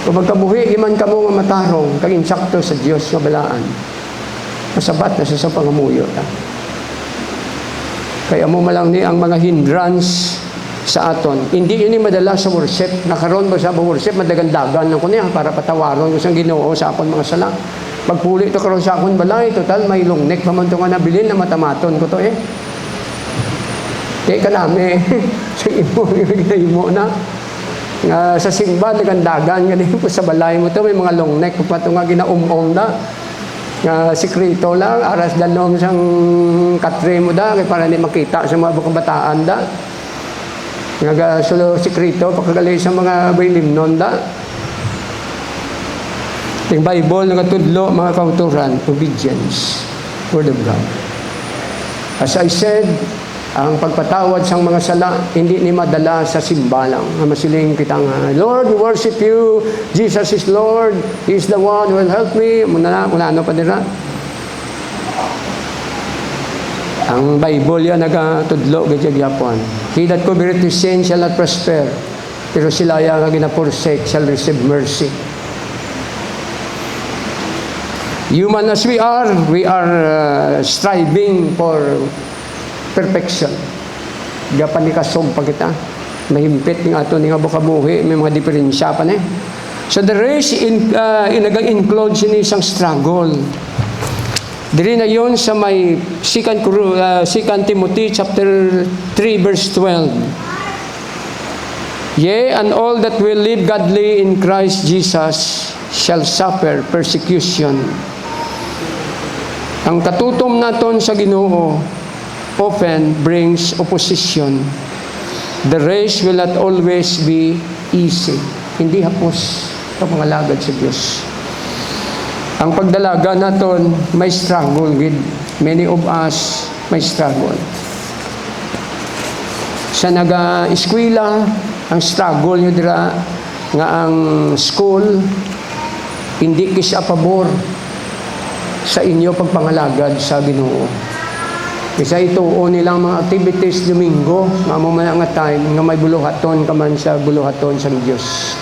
Kung magkabuhi, iman ka mo nga matarong, kag insakto sa Diyos nga balaan. Masabat na sa pangamuyo. Kaya mo malang ni ang mga hindrance sa aton. Hindi ini madala sa worship. Nakaroon ba sa worship, madagandagan ng kunya para patawaron ko sa Ginoo sa akon mga sala. Pagpuli ito karon sa akon balay, total may lungnek pa man ito nga nabilin na matamaton ko to eh. Kaya ka nami, sa imo na. Sa simba, nagandagan, ganun po sa balay mo to may mga lungnek, pa ito nga ginaumong na. Sikrito lang, aras danom sang katre mo da, kaya para hindi makita sa mga kabataan da. Solo sikrito, pagkagali sa mga baylimnon da. Yung Bible, nagatudlo, mga kauturan, obedience, Word of God. As I said, ang pagpatawad sa mga sala, hindi ni madala sa simba lang. Masiling kitang, Lord, we worship you. Jesus is Lord. He is the one who will help me. Muna ano pa nila. Ang Bible yan, nagatudlo, gajagyapon. He that committeth his sin shall not prosper. Pero sila yung ginaporsake shall receive mercy. Human as we are striving for perfection. Gapan ni kasog pa kita. Mahimpit ng ato nga bukabuhi, may mga diferensya pa na eh. So the race inagang-include siya isang struggle. Diri na yon sa may 2 Timothy chapter 3 verse 12. Yea, and all that will live godly in Christ Jesus shall suffer persecution. Ang katutom naton sa Ginoo often brings opposition. The race will not always be easy. Hindi hapos ang pangalagad sa Diyos. Ang pagdalaga naton may struggle with many of us may struggle. Sa naga-eskwela, ang struggle nyo dira nga ang school hindi kisa pabor sa inyo pagpangalagad sa Ginoo. Isa ituo nilang mga activities Domingo, nga mo man nga time, nga may buluhaton ka man sa buluhaton sa Diyos.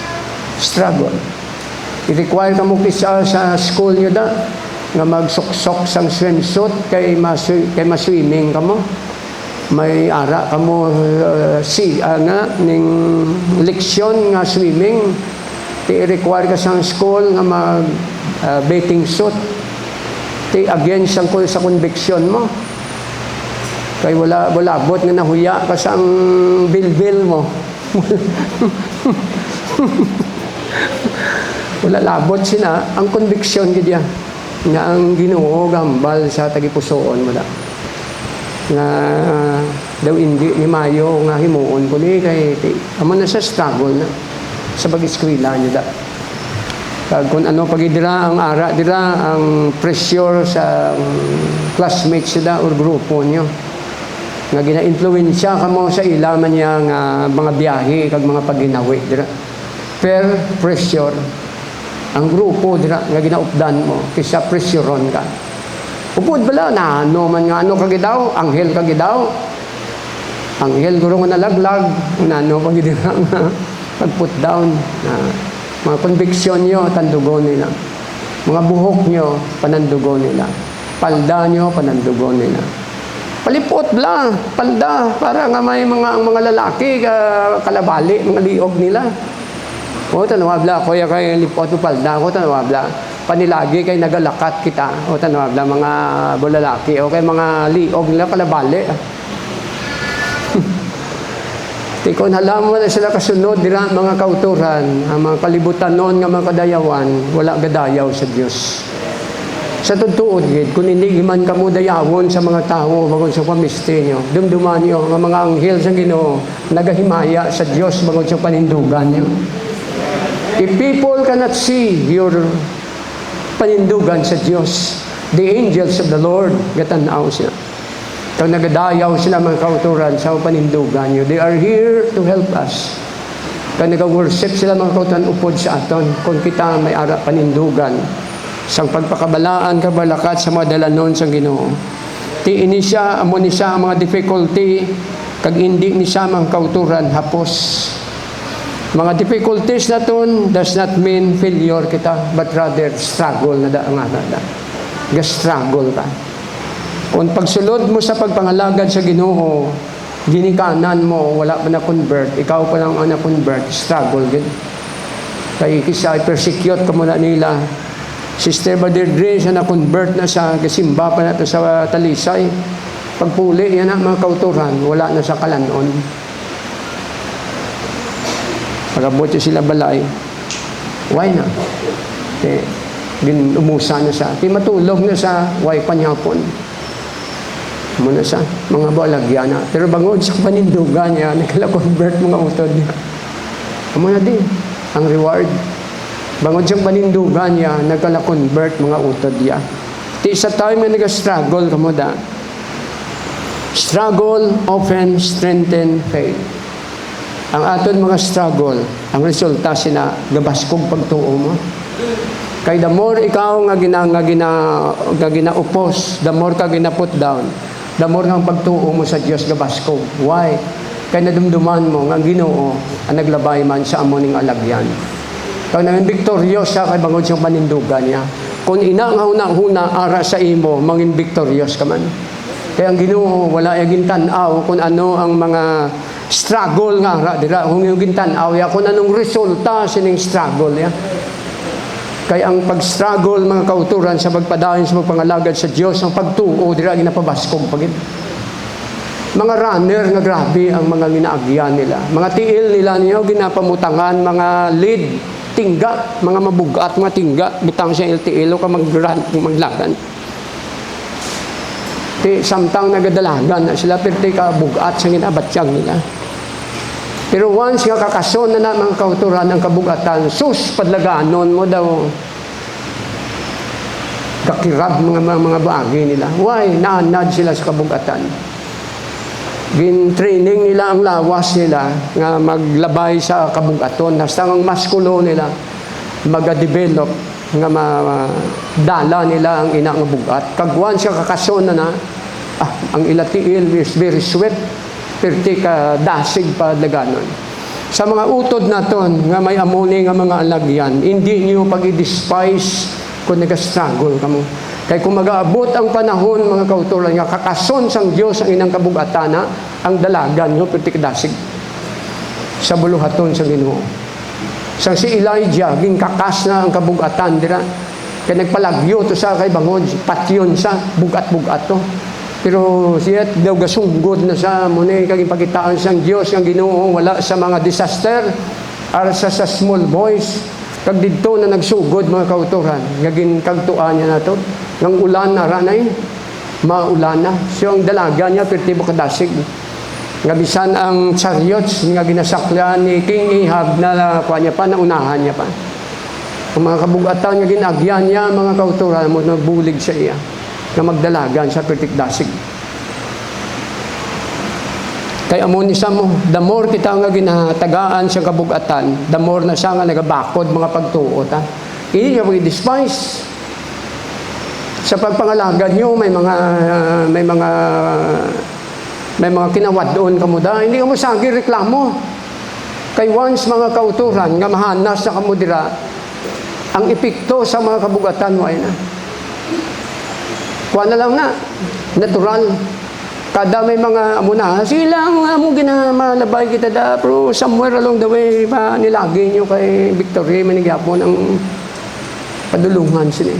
Struggle. I-require ka mo kisa sa school nyo da, nga magsuksok sang swimsuit, kay maswimming ka mo. May ara ka mo nga, ning leksyon nga swimming, i-require ka sang school nga mag-bathing suit. Against sa conviction mo. Kaya wala abot nga nahuya ka sa bilbil mo. Wala labot sina ang conviction gidya nga ang Ginoo gambal sa tagipusoon mo da. Nga daw hindi ni mayo nga himuon ko ni kay amo na sa struggle na sa pag-eskwela niya da. Kung ano pagidira ang ara dira ang pressure sa classmates da or grupo niyo nga gina-influensya kamo sa ilaman niya nga mga biyahe kag mga paginawi dira. Peer pressure ang grupo dira nga ginaupdan mo kaysa pressureon ka. Upod bala na ano man nga ano kagidaw, anghel kagidaw. Anghel guro nga nalaglag, ano pagidira nga pag-put down na mga conviction nyo, tandugon nila. Mga buhok nyo, panandugon nila. Palda nyo, panandugon nila. Palipot bla, palda, para nga may mga lalaki, kalabali, mga liog nila. O, tanawa bla, kuya kayo lipot o palda, o tanawa bla, panilagi kay nagalakat kita, o tanawa bla, mga bulalaki, o kay mga liog nila, kalabali. Kung alam mo na sila kasunod, dira mga kauturan, ang mga kalibutan noon nga mga kadayawan, wala gadayaw sa Diyos. Sa totoo, kung hindi man kamo dayawon sa mga tao, bagon sa pamistri nyo, dumduman nyo, ang mga anghel sa Ginoo, nagahimaya sa Diyos, bagon sa panindugan nyo. If people cannot see your panindugan sa Dios. The angels of the Lord, gatanaw sila. Kung nagadayaw sila mga kauturan sa panindugan nyo, they are here to help us. Kung nag-worship sila mga kauturan upod sa aton, kung kita may ara panindugan, sa pagpakabalaan, kabalakat sa mga dalanon sa Ginoo. Ti ini siya, amo ni siya ang mga difficulty, kag hindi ni siya mga kauturan, hapos. Mga difficulties na ton does not mean failure kita, but rather struggle na da ang da. Struggle ka. Kung pagsulod mo sa pagpangalagad sa Ginoo, ginikanan mo, wala pa na convert, ikaw pa lang ang na-convert, struggle gid. Kay kisa persecute ka muna nila. Sister Baderdre, siya na-convert na sa kasimba pa na to sa Talisay. Pagpuli, yan ang mga kauturan, wala na sa kalanon. Pagabot sila balay, why na? Umusa na sa, matulog na sa way panyapon. Muna sa mga balagyan na. Pero bangod sa panindugan niya, nagkala-convert mga utod niya. Muna din, ang reward. Bangod sa panindugan niya, nagkala-convert mga utod niya. Di sa time na nag-struggle kamo da. Struggle often strengthen faith. Ang aton mga struggle, ang resulta sina gabaskog pagtuo mo. Kay the more ikaw nga gina-oppose, the more ka gina-put down, the more nga pagtuo mo sa Dios gabaskog. Why? Kay nadumduman mo nga Ginoo ang naglabay man sa amo ning alagyan. Kung nang victorious siya kay bangod siyang panindugan niya. Kung ina nga huna ara sa imo, mangin victorious ka man. Kaya ang Ginoo wala yagin tan-aw kung ano ang mga struggle nga ara dira, kung yung gintan-aw ya kung anong resulta sining struggle ya. Kaya ang pag-struggle mga kauturan sa pagpadayon sa pagpangalagad sa Dios, ang pagtuo dira ginapabaskog pagid. Mga runner nga grabe ang mga ginaagyan nila. Mga tiil nila niyo ginapamutangan, mga lead, tingga, mga mabugat, mga tingga, butang siya LTL o ka maglagan. Ti samtang nagadalagan na sila perti ka bugat sa ginabatyag nila. Pero once nga kakason na mga kauturan ng kabugatan, sus padlaganon mo daw kakirab mga bagay nila. Why? Naanad sila sa kabugatan. Gin-training nila ang lawas nila nga maglabay sa kabugaton. Hasta ang maskulo nila mag-develop nga dala nila ang ina nga bugat. Kagwan siya kakason na ang ilatiil is very sweet. Perti ka dasig pa daganon. Sa mga utod naton nga may amuni nga mga alagyan, hindi niyo pag-i-despise kung nag-struggle kamo. Kaya kung mag-aabot ang panahon mga kauturan nga kakason sang Dios ang inang kabugatana, ang dalagan niyo perti ka dasig sa buluhaton sa Ginoo. Sang si Elijah ginkakas na ang kabugatan dira. Kaya nagpalagyo to sa kay bangod, patyon sa bugat-bugat to. Pero siya daw gasunggod na sa muna kag ipakitaan sang Dios ang Ginoo wala sa mga disaster ara sa small boys kag didto na nagsugod mga kauturan nga ginkagtuan niya nato ng ulan na ranay maulan na so ang dalaga niya perti kadasig nga bisan ang chariots nga ginasaklan ni King Ahab na kuanya pa naunahan niya pa ang mga kabugatan nga ginagyan niya mga kauturan mo nagbulig sa iya na magdalagan sa pertik dasig. Kaya amo ni sa mo, the more kita nga ginatagaan sa kabugatan, the more na siya nga nagabakod mga pagtuo ta. Hindi siya mag-despise. Sa pagpangalagad niyo may mga kinawad doon kamo da. Hindi mo sagi reklamo. Kay once mga kauturan nga mahanas sa kamo dira, ang epekto sa mga kabugatan mo ay na. Kuha na lang na, natural. Kada may mga amuna, silang mo ginamalabay kita da, pero somewhere along the way, nilagay nyo kay Victory, manigyapon ang padulungan sila.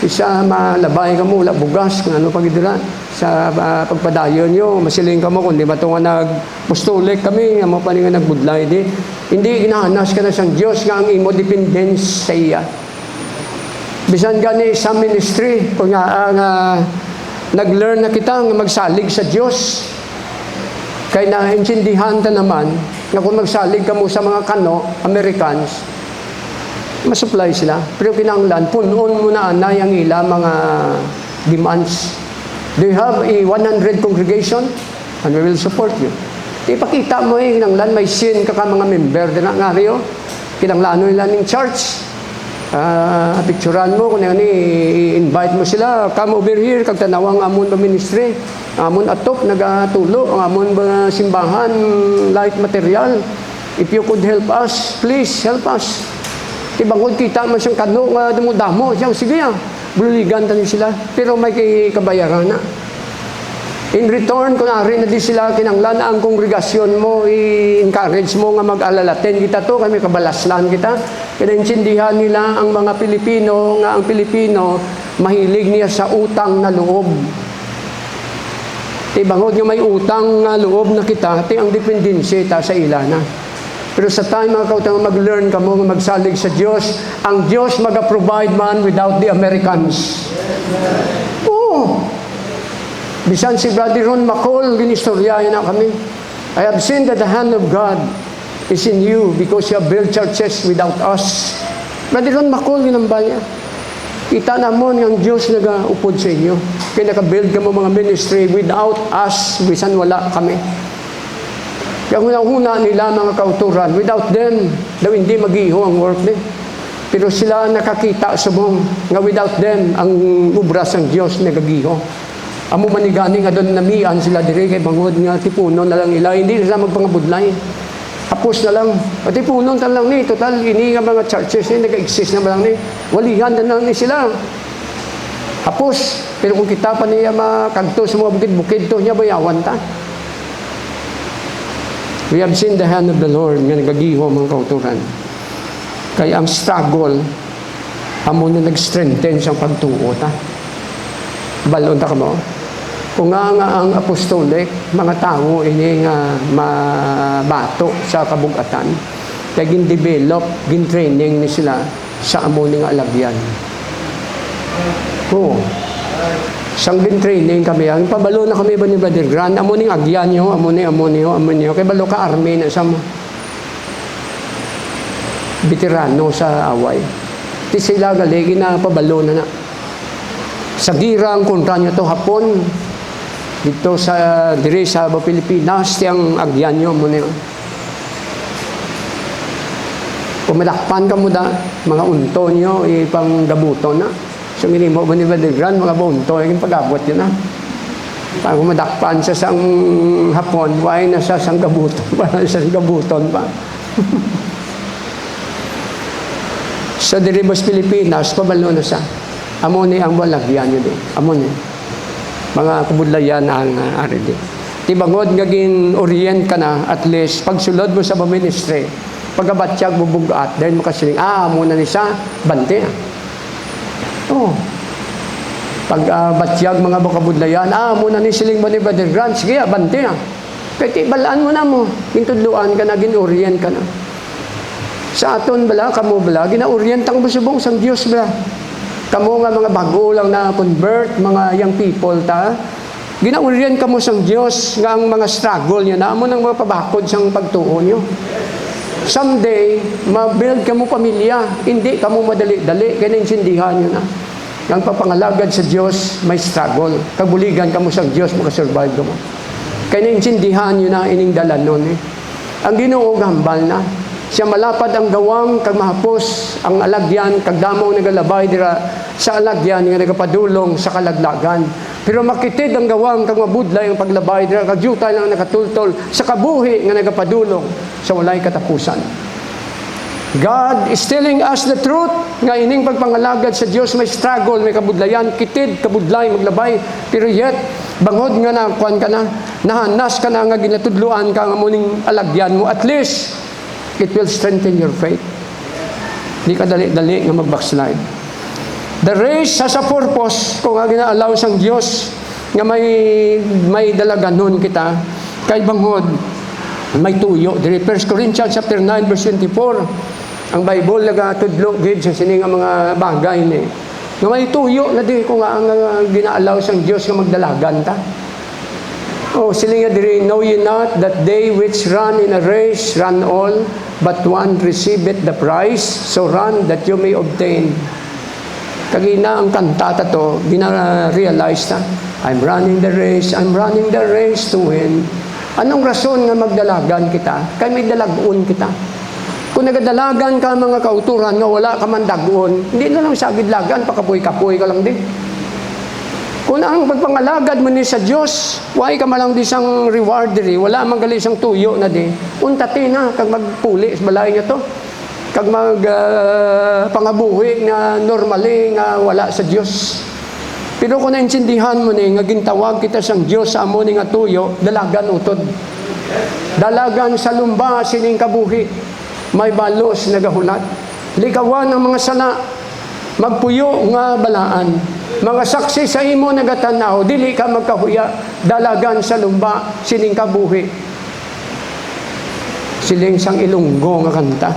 Isa malabay ka mo, wala bugas, kung ano pagidira. Sa pagpadayon nyo, masiling ka mo, kundi ba ito nga nagpustulik kami, nga mo pa nga nagbudlay di. Hindi ginahanas ka na siyang Diyos, nga ang imo dependence sa iya. Bisan gani sa ministry, kung nag-learn na kita nga magsalig sa Diyos, kaya naintindihan ta naman, na kung magsalig ka mo sa mga kano, Americans, masupply sila. Pero kinanglan, punon mo na anay ang ila mga demands. Do you have a 100 congregation? And we will support you. Ipakita mo kinanglan, may sin ka mga member din nga riyo. Kinanglan nila ng church. Picturean mo, kung i-invite mo sila, come over here, kag tanawang amon ba ministry, amon atop, nagatulo, ang amon ba simbahan, light material. If you could help us, please help us. Ibangod kita man siyang kano, nga damo-damo, siyang sige bululigan tayo sila, pero may kabayaran na. In return, kung ari na di sila kinanglan ang kongregasyon mo, i-encourage mo nga mag-alalaten kita to, kami kabalaslan kita. Kaya intindihan nila ang mga Pilipino, nga ang Pilipino, mahilig niya sa utang na loob. Bangod nga may utang na loob na kita, ang dependency ta sa ilana. Pero sa time mga kautang mag-learn ka mo, magsalig sa Diyos, ang Diyos mag-provide man without the Americans. Oo. Bisan si Brother Ron McCall, ginistoryahin na kami. I have seen that the hand of God is in you because you have built churches without us. Brother Ron McCall, ginambal niya. Kita na mo ang Diyos nag-upod sa inyo. Kaya naka-build ka mo mga ministry without us, bisan wala kami. Kaya huna nila mga kauturan, without them, daw hindi mag-iho ang work din. Pero sila nakakita sa mong, nga without them, ang ubras ng Diyos nagagiho. Amo manigani nga doon namian sila dire kay bangod nga tipunon na lang ila, hindi na sila magpangabudlay. Hapos na lang. Pati punon ta lang ni, total ini nga mga churches ni nag-exist na ba lang ni. Walihan na lang ni sila. Hapos, pero kung kita pa niya makagto sa mga bukid-bukid to niya bayawan ta. We have seen the hand of the Lord nga nagagiho mga kauturan. Kaya ang struggle amo na nag-strengthen siyang pagtuo ta. Balon ta ka mo. Kung nga ang apostolic, mga tao ini nga mabato sa kabugatan, kaya gin-develop, gin-training ni sila sa amo ni nga alagyan. Oo. Sang gin-training kami, ang pabalo na kami ba ni Brother Grant, amo ni agyan nyo, amo niyo, kaya balo ka army na sa veterano sa away. Di sila galigi na pabalo na. Sa girang kontra nyo to hapon, dito sa dire sa Pilipinas, tiyang agyan nyo mo niyo. Pumadakpan ka mo da, mga unto nyo, ipang gabuto na. So, minimo mo ni Brother Grant, mga bunto, yung pag-abot yun na. Pag pumadakpan sa sang hapon, why na sa sang gabuton, para sa gabuton pa. Sa Diribos, Pilipinas, pabalo na sa. Amo ni ang walagyan nyo din. Amo ni. Mga kabudlayan ang ari din. Tibangod nga gin-orient ka na, at least, pagsulod mo sa ministry, pagkabatsyag mo bugat, dahil makasiling, amo na ni sa, bante. Oo. Pag batsyag mga bakabudlayan, amo na ni siling mo ni Brother Grant, sige, bante. Kaya balaan mo na mo, gintudluan ka na, gin-orient ka na. Sa aton bala, kamo bala, gina-orientang busubong sang Diyos bala. Kamo nga mga bago lang na convert, mga young people ta, gina-orient kamo sang Diyos nga ang mga struggle niya na amo nang mga pabakod sang pagtuon niyo. Someday, ma-build kamo pamilya, hindi kamo madali-dali, kaya naintindihan niyo na. Ang papangalagad sa Diyos, may struggle. Kabuligan kamo sang Diyos, makasurvive kamo. Kaya naintindihan niyo na ining dalan nun. Ang Ginoo gambal na. Siya malapad ang gawang, kag mahapos ang alagyan, kag damaw nagalabay dira sa alagyan nga nagapadulong sa kalaglagan. Pero makitid ang gawang, kag mabudlay ang paglabay dira, kag jutay lang nakatultol sa kabuhi nga nagapadulong sa walay katapusan. God is telling us the truth nga ining pagpangalagad sa Dios may struggle, may kabudlayan, kitid, kabudlay, maglabay, pero yet bangod nga na kuan ka na, nahanas ka na nga ginatudluan ka nga muning alagyan mo, at least it will strengthen your faith. Hindi ka dali-dali nga mag-backslide. The race has a purpose. Kung nga gina-allow sang Diyos nga may dalaganon kita, kay bangod, may tuyo. 1 Corinthians chapter 9, verse 24. Ang Bible nagatudlo gid sa sini nga mga bagay ni. Nga may tuyo na di ko nga ang gina-allow sang Diyos nga magdalagan ta. Oh, sila nga diri, know ye not that they which run in a race run all, but one receiveth the prize, so run that you may obtain. Kagina ang kantata to, gina-realize na, I'm running the race to win. Anong rason nga magdalagan kita? Kay may dalagon kita. Kung nagadalagan ka mga kauturan nga wala ka man dagon, hindi na lang sa agidlagan, pakapoy-kapoy ka lang din. Kung ang pagpangalagad mo ni sa Diyos, why ka malang di sang reward diri, wala man gali sang tuyo na di. Untati na, kag magpuli sa balay niya to. Kag pangabuhi nga normally nga wala sa Diyos. Pero kung naintindihan mo ni, nga gintawag kita sang Diyos sa amo ni nga tuyo, dalagan utod. Dalagan sa lumba, sining kabuhi. May balos nagahulat. Ligawan ang mga sala, magpuyo nga balaan. Mga saksi sa imo nagatanaw, dili ka magkahuya, dalagan sa lumba, sining kabuhi. Siling sang Ilonggo nga kanta.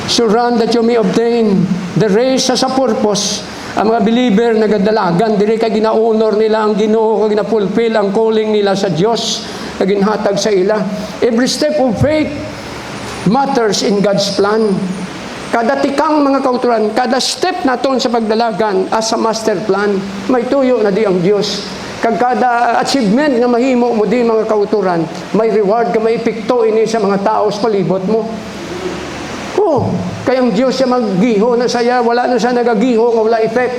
So run that you may obtain the race as a purpose. Ang mga believer nagadalagan, dili ka gina-honor nila ang Ginoo, kag gina-fulfill ang calling nila sa Dios, kag ginhatag sa ila. Every step of faith matters in God's plan. Kada tikang mga kauturan, kada step naton sa pagdalagan as a master plan, may tuyo na di ang Dios. Kag kada achievement nga mahimo mo di mga kauturan, may reward ka, may epekto ini sa mga tao sa palibot mo. Oh, kayang Diyos siya maggiho na saya, wala na siya nagagiho, wala effect.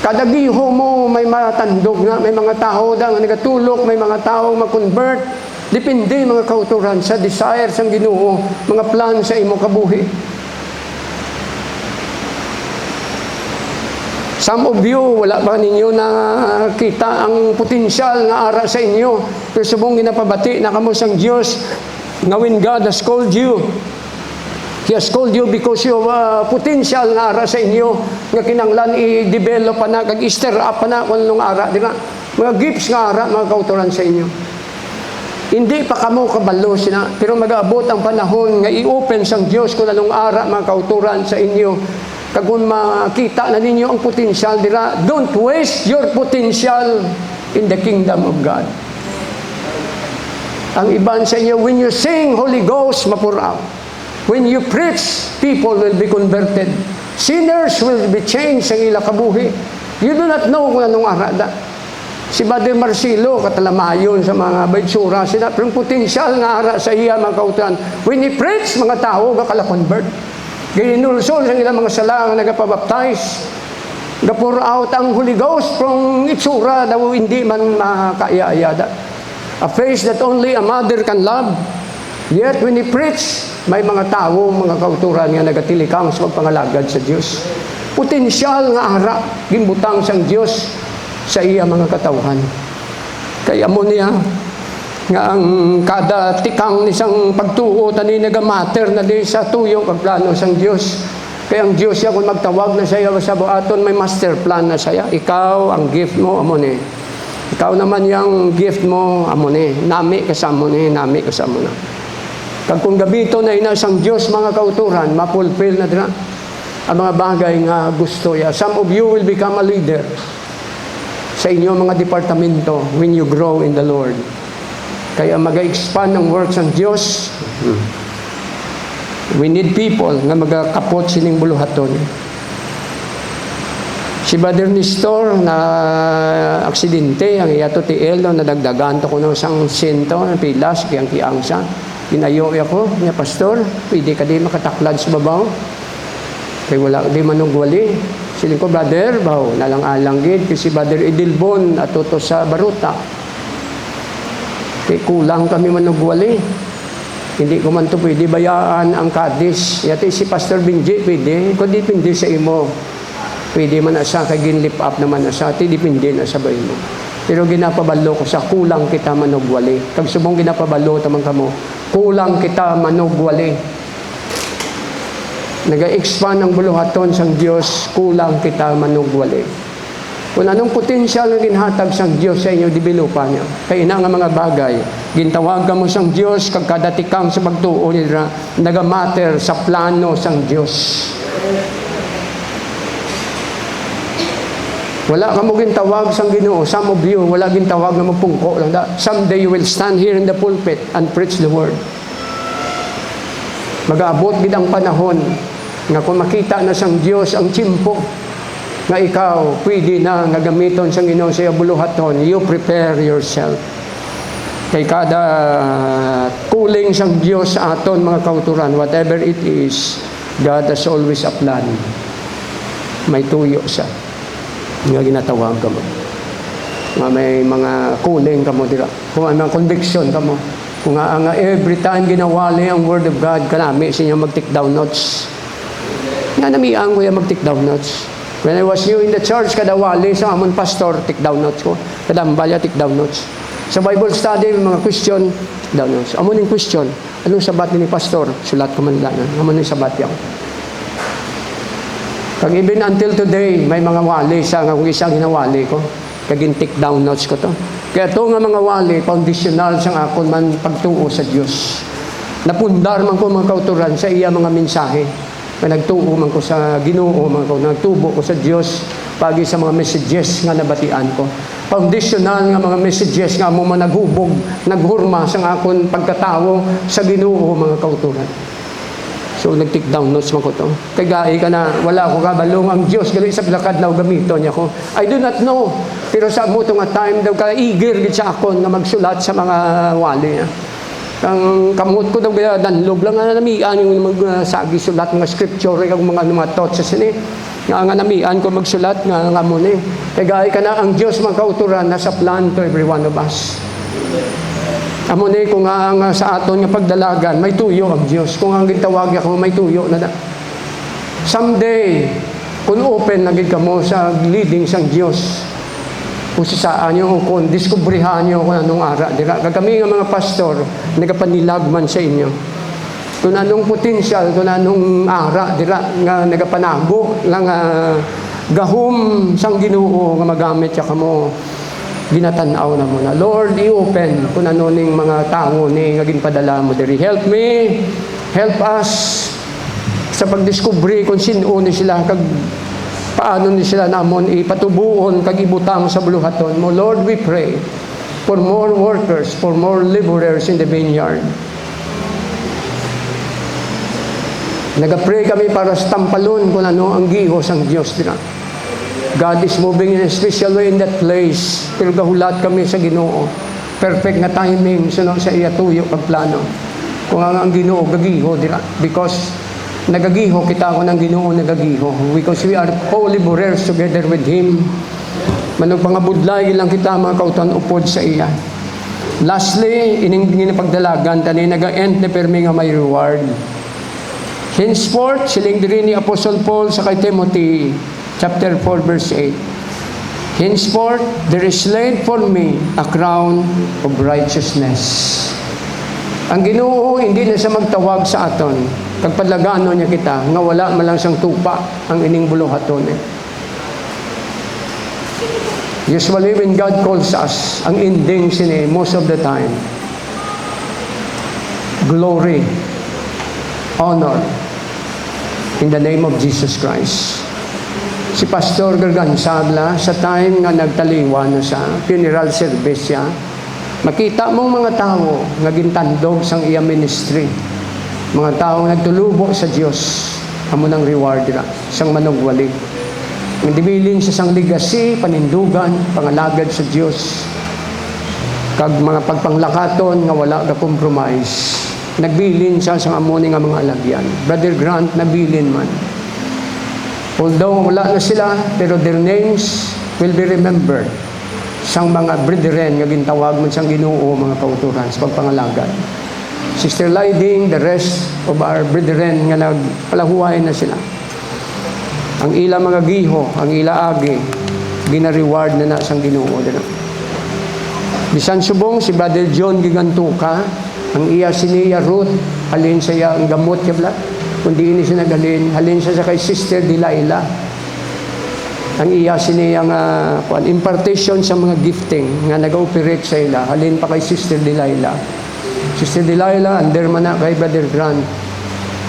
Kada giho mo, may matandog na, may mga tao da nga nagatulok, may mga tao mag-convert. Depende mga kauturan sa desire sang Ginoo, mga plan sa imo kabuhi. Some of you, wala ba ninyo nakita ang potensyal nga ara sa inyo. Pero subong ginapabati na kamo sang Diyos, nga when God has called you, He has called you because you have potential nga ara sa inyo, nga kinanglan i-develop pa na, kag-stir up pa na kung anong ara, di ba? Mga gifts nga ara, mga kauturan sa inyo. Hindi pa kamo kabalo sina, pero mag-aabot ang panahon nga i-open sang Dios kung anong ara mga kauturan sa inyo. Kag kung makita na ninyo ang potensyal dira, don't waste your potential in the kingdom of God. Ang iban sa inyo, when you sing, Holy Ghost mapur out. When you preach, people will be converted. Sinners will be changed sa ila kabuhi. You do not know kung anong ara da. Si Brother Marcelo, katalamayon sa mga baitsura, sila, pero potensyal nga ara sa iya mga kauturan. When he preach, mga tao, kakala-convert. Ginulsol sa ilang mga sala ang nagapabaptize. Gapur out ang Holy Ghost from itsura, daw hindi man makaya-ayada. A face that only a mother can love. Yet when he preach, may mga tao, mga kauturan nga nagatilikang sa pagpangalagad sa Diyos. Potensyal nga ara, gimbutang sang Diyos sa iya mga katawhan. Kaya mo niya nga ang kada tikang nisang pagtuo tani nagamater na di sa tuyo pagplano sang Dios. Kaya ang Dios siya kung magtawag na siya sa buaton, may master plan na siya. Ikaw ang gift mo amo ni. Ikaw naman yung gift mo amo ni. Nami kasamo ni, nami kasamo na. Kag kung gabito na ina sang Dios mga kauturan, mapulfill na dira ang mga bagay nga gusto ya. Some of you will become a leader sa inyo mga departamento when you grow in the Lord. Kaya mag-expand ang works ng Diyos. We need people nga magakapot sining buluhaton. Si Brother Nestor na aksidente, ang iyato ti Elo, nadagdagan to ko ng isang sento, pilas, kiyang kiangsa. Ginayo ako, niya pastor, pwede ka di makataklad sa babaw. Kaya wala di manugwali. Siling ko, brother, baw, nalang-alang gid, kasi brother Idilbon, atuto sa Baruta. Kaya kulang kami manugwali. Hindi ko man to pwede bayaan ang kadis. Yati si Pastor Benji, pwede. Kung dipindi sa imo, pwede man na siya, kay ginlip up naman na siya, dipindi na sa bayo mo. Pero ginapabalo ko sa kulang kita manugwali. Kag subong ginapabalo tamang kamo, kulang kita manugwali. Nag-expand ang buluhaton sang Diyos, kulang kita manugwali. Kung anong potensyal na ginhatag sang Diyos sa inyo, developa niya. Kaya ina nga mga bagay, gintawag ka mo sang Diyos, kag kadatikang sa pagtuo nila, nagamater sa plano sang Diyos. Wala ka mo gintawag sang Ginoo. Some of you, wala gintawag na mapungko lang. Someday you will stand here in the pulpit and preach the word. Mag-aabot gid ang panahon nga kung makita na sang Dios ang tsimpo nga ikaw pwede na nga gamiton sang Ginoo sa buluhaton, you prepare yourself. Kay kada kuling sang Dios sa aton mga kauturan, whatever it is, God has always a plan. May tuyo siya nga ginatawag ka mo. May mga kuling ka mo dira. Kung may mga conviction ka mo. Kung nga every time ginawali ang Word of God, kanami siya mag-take down notes. Nga namiang ko yung mag-take down notes. When I was new in the church, kada wali sa amon pastor, take down notes ko. Kada ambalya, take down notes. Sa Bible study, mga question, take down notes. Amon yung question, anong sabat ni pastor? Sulat ko man lang. Amon yung sabat yan. Kag even until today, may mga wali sa nga kung isang ginawali ko. Kagin take down notes ko to. Kaya ito nga mga wali, foundational sa akon man pagtuo sa Diyos. Napundar man ko mga kauturan sa iya mga mensahe. Nagtuo man ko sa Ginoo, nagtubo ko sa Diyos pagi sa mga messages nga nabatian ko. Foundational nga mga messages nga mo man naghubog, naghurma sa akon pagkatao sa Ginoo mga kauturan. So nag-take down notes man ko to. Kagay ka na wala ko kabalong ang Diyos gali sa bilakad na gamito niya ko. I do not know. Pero sa mo nga time daw ka eager gid sa akon nga magsulat sa mga wali. Ang kamot ko daw kaya danlog lang nga namian yung magsagi sulat nga scripture kag mga thoughts sa sini. Nga namian ko magsulat nga mo ni. Kagay ka na ang Diyos mga kauturan nasa plan to every one of us. Amo ni kung nga sa aton nga pagdalagan, may tuyo ang Diyos. Kung ang gitawag ako, may tuyo na. Someday, kung open na gid kamo sa leading sang Diyos, kung saan nyo, kung diskubrihan nyo kung anong ara. Dira, kami nga mga pastor, nagapanilagman sa inyo. Kung anong potensyal, kung anong ara, dira, nga nagapanago, lang gahom sang Ginoo nga magamit siya kamo. Ginatanaw na mo na. Lord, i-open kung ano ning mga tao ni nga ginpadala mo diri. Help me, help us sa pagdiskubre kung sino ni sila kag paano ni sila namon ipatubuon kag ibutang sa buluhaton mo. Lord, we pray for more workers, for more laborers in the vineyard. Nagapray kami para sa tampalon kung ano ang gihos ang Diyos dira. God is moving in a special way in that place. Pero gahulat kami sa Ginoo. Perfect na timing sunod sa iya tuyo pagplano. Kung ang Ginoo gagiho dira because nagagiho kita ko ng Ginoo nagagiho because we are co-laborers together with Him. Manong pangabudlay lang kita mga kautan upod sa iya. Lastly, ining ginapagdalagan tani naga-end na permi nga may reward. Henceforth, siling diri ni Apostle Paul sa kay Timothy chapter 4 verse 8. Henceforth, there is laid for me a crown of righteousness. Ang Ginoo hindi na siya magtawag sa aton. Pagpadlagano niya kita, nga wala man lang siyang tupa ang ining buluhaton. Usually when God calls us, ang ending sini most of the time, glory, honor, in the name of Jesus Christ. Si Pastor Gargansabla, sa time nga nagtaliwa na sa funeral service siya, makita mong mga tao nga gintandog sang iya ministry. Mga tao nagtulubo sa Dios, amo nang reward dira sang manugwali. Nagdibilin sa sang legacy, panindugan, pangalagad sa Dios. Kag mga pagpanglakaton nga wala ka compromise. Nagbilin siya sang amo nga mga alagyan. Brother Grant nabilin man. Although wala na sila, pero their names will be remembered sang mga brethren nga gintawag man sang Ginoo mga kauturan sa pagpangalagad. Sister Liding, the rest of our brethren nga nagpalahuay na sila. Ang ila mga giho, ang ila agi, gina-reward na sang Ginoo dira. Bisan subong si Brother John Gigantuka, ang iya siniya Ruth, halin sa iya ang gamot kabla. Kundi ini siya nagalin, halin siya sa kay Sister Delilah. Ang iya siniyang impartation sa mga gifting nga nag-operate sa ila, halin pa kay Sister Delilah. Sister Delilah, under man na kay Brother Grant.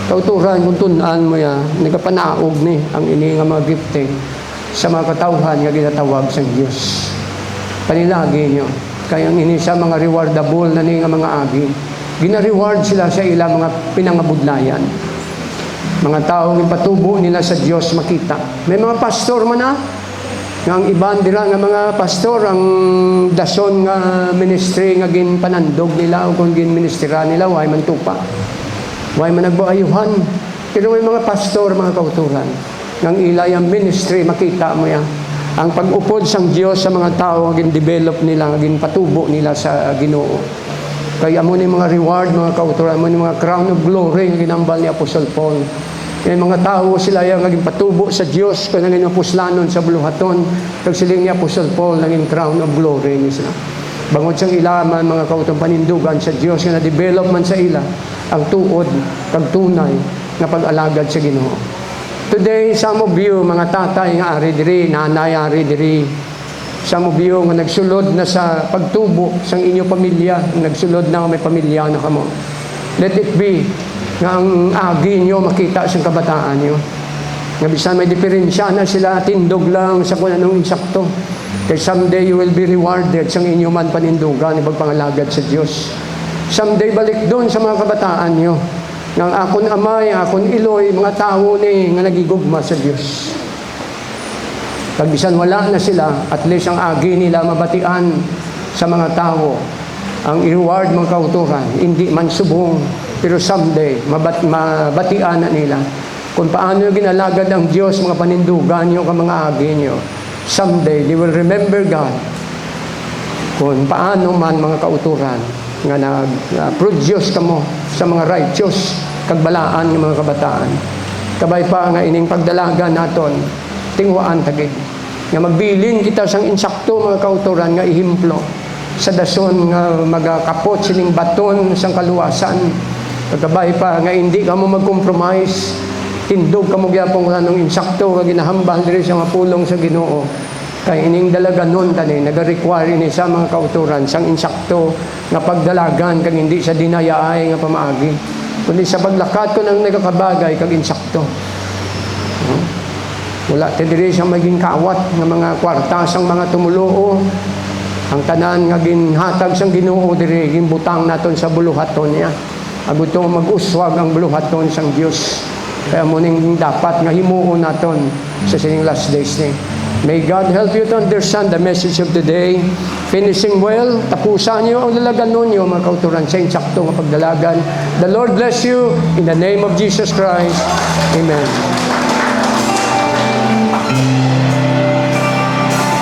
Kauturan, kung tunaan mo ya, nagapanaog ni ang ini nga mga gifting. sa mga katawhan nga ginatawag sa Dios. Panilagi nyo. Kayang ini sa mga rewardable na nga mga agi. Gina-reward sila sa ilang mga pinangabudlayan. Mga taong ipatubo nila sa Dios makita. May mga pastor man na, nga ang iban dira nga mga pastor ang dason nga ministry nga ginpanandog nila o kung ginministera nila way man tupa. Way man nagbuayuhan. Pero may mga pastor, mga kauturan, ng ilay ang ministry, makita mo yan. Ang pag-upod sang Diyos sa mga tao, ang develop nila, ang patubo nila sa Ginoo. Kaya mo ni mga reward, mga kauturan, mo ni mga crown of glory, ang ginambal ni Apostol Paul. Yung mga tao sila yung naging patubo sa Diyos, kung naging apuslanon sa buluhaton, kag siling ni Apostol Paul, naging crown of glory niya sila. Bangod siyang ilaman, mga kauturan, panindugan sa Diyos, nga na-develop man sa ila, ang tuod, kag tunay, nga pag-alagad sa Ginoo. Today, some of you, mga tatay nga ari diri, nanay ari diri, some of you nga nagsulod na sa pagtubo sa inyong pamilya, nagsulod na may pamilya na kamo. Let it be nga ang agi nyo makita sa kabataan nyo. Nga bisan may diferensya na sila, tindog lang sa kung anong insakto. Kaya someday you will be rewarded sa inyong man panindugan, ipagpangalagad sa Diyos. Someday balik doon sa mga kabataan nyo. Ng akon amay, akon iloy, mga tao ni nga nagigugma sa Diyos. Pag bisan wala na sila, at least ang agi nila mabatian sa mga tao. Ang i-reward mga kauturan, hindi man subong, pero someday, mabatian na nila. Kung paano ginalagad ang Diyos, mga panindugan nyo, mga agi nyo. Someday, they will remember God. Kung paano man mga kauturan, nga nag-produce kamo sa mga righteous kagbalaan ng mga kabataan. Kabay pa nga ining pagdalaga naton, tingwaan tagig. Nga magbilin kita sang insakto mga kauturan nga ihimplo sa dason nga magakapot sining baton sang kaluwasan. Kabay pa nga hindi ka mo mag-compromise, tindog ka mo gyapon ng insakto nga ginahambal diri sa mapulong sa Ginoo. Kaya ining dalaga nun tani, nag-require ini sa mga kauturan, sang insakto nga pagdalagan, kag hindi sa dinayaay nga pamaagi. Kundi sa paglakat ko ng nagakabagay, kag insakto. Wala, tediri siyang maging kawat ng mga kwartasang mga tumuluo. Ang tanan nga ginhatag sang Ginoo diri, gimbutang naton sa buluhaton niya. Agutong mag-uswag ang buluhaton sang Dios. Kaya muning dapat nga himuon naton sa sining last days ni. May God help you to understand the message of today. Finishing well, tapusan niyo ang dalaganon niyo, mga kauturan, sa insakto nga pagdalagan. The Lord bless you in the name of Jesus Christ. Amen.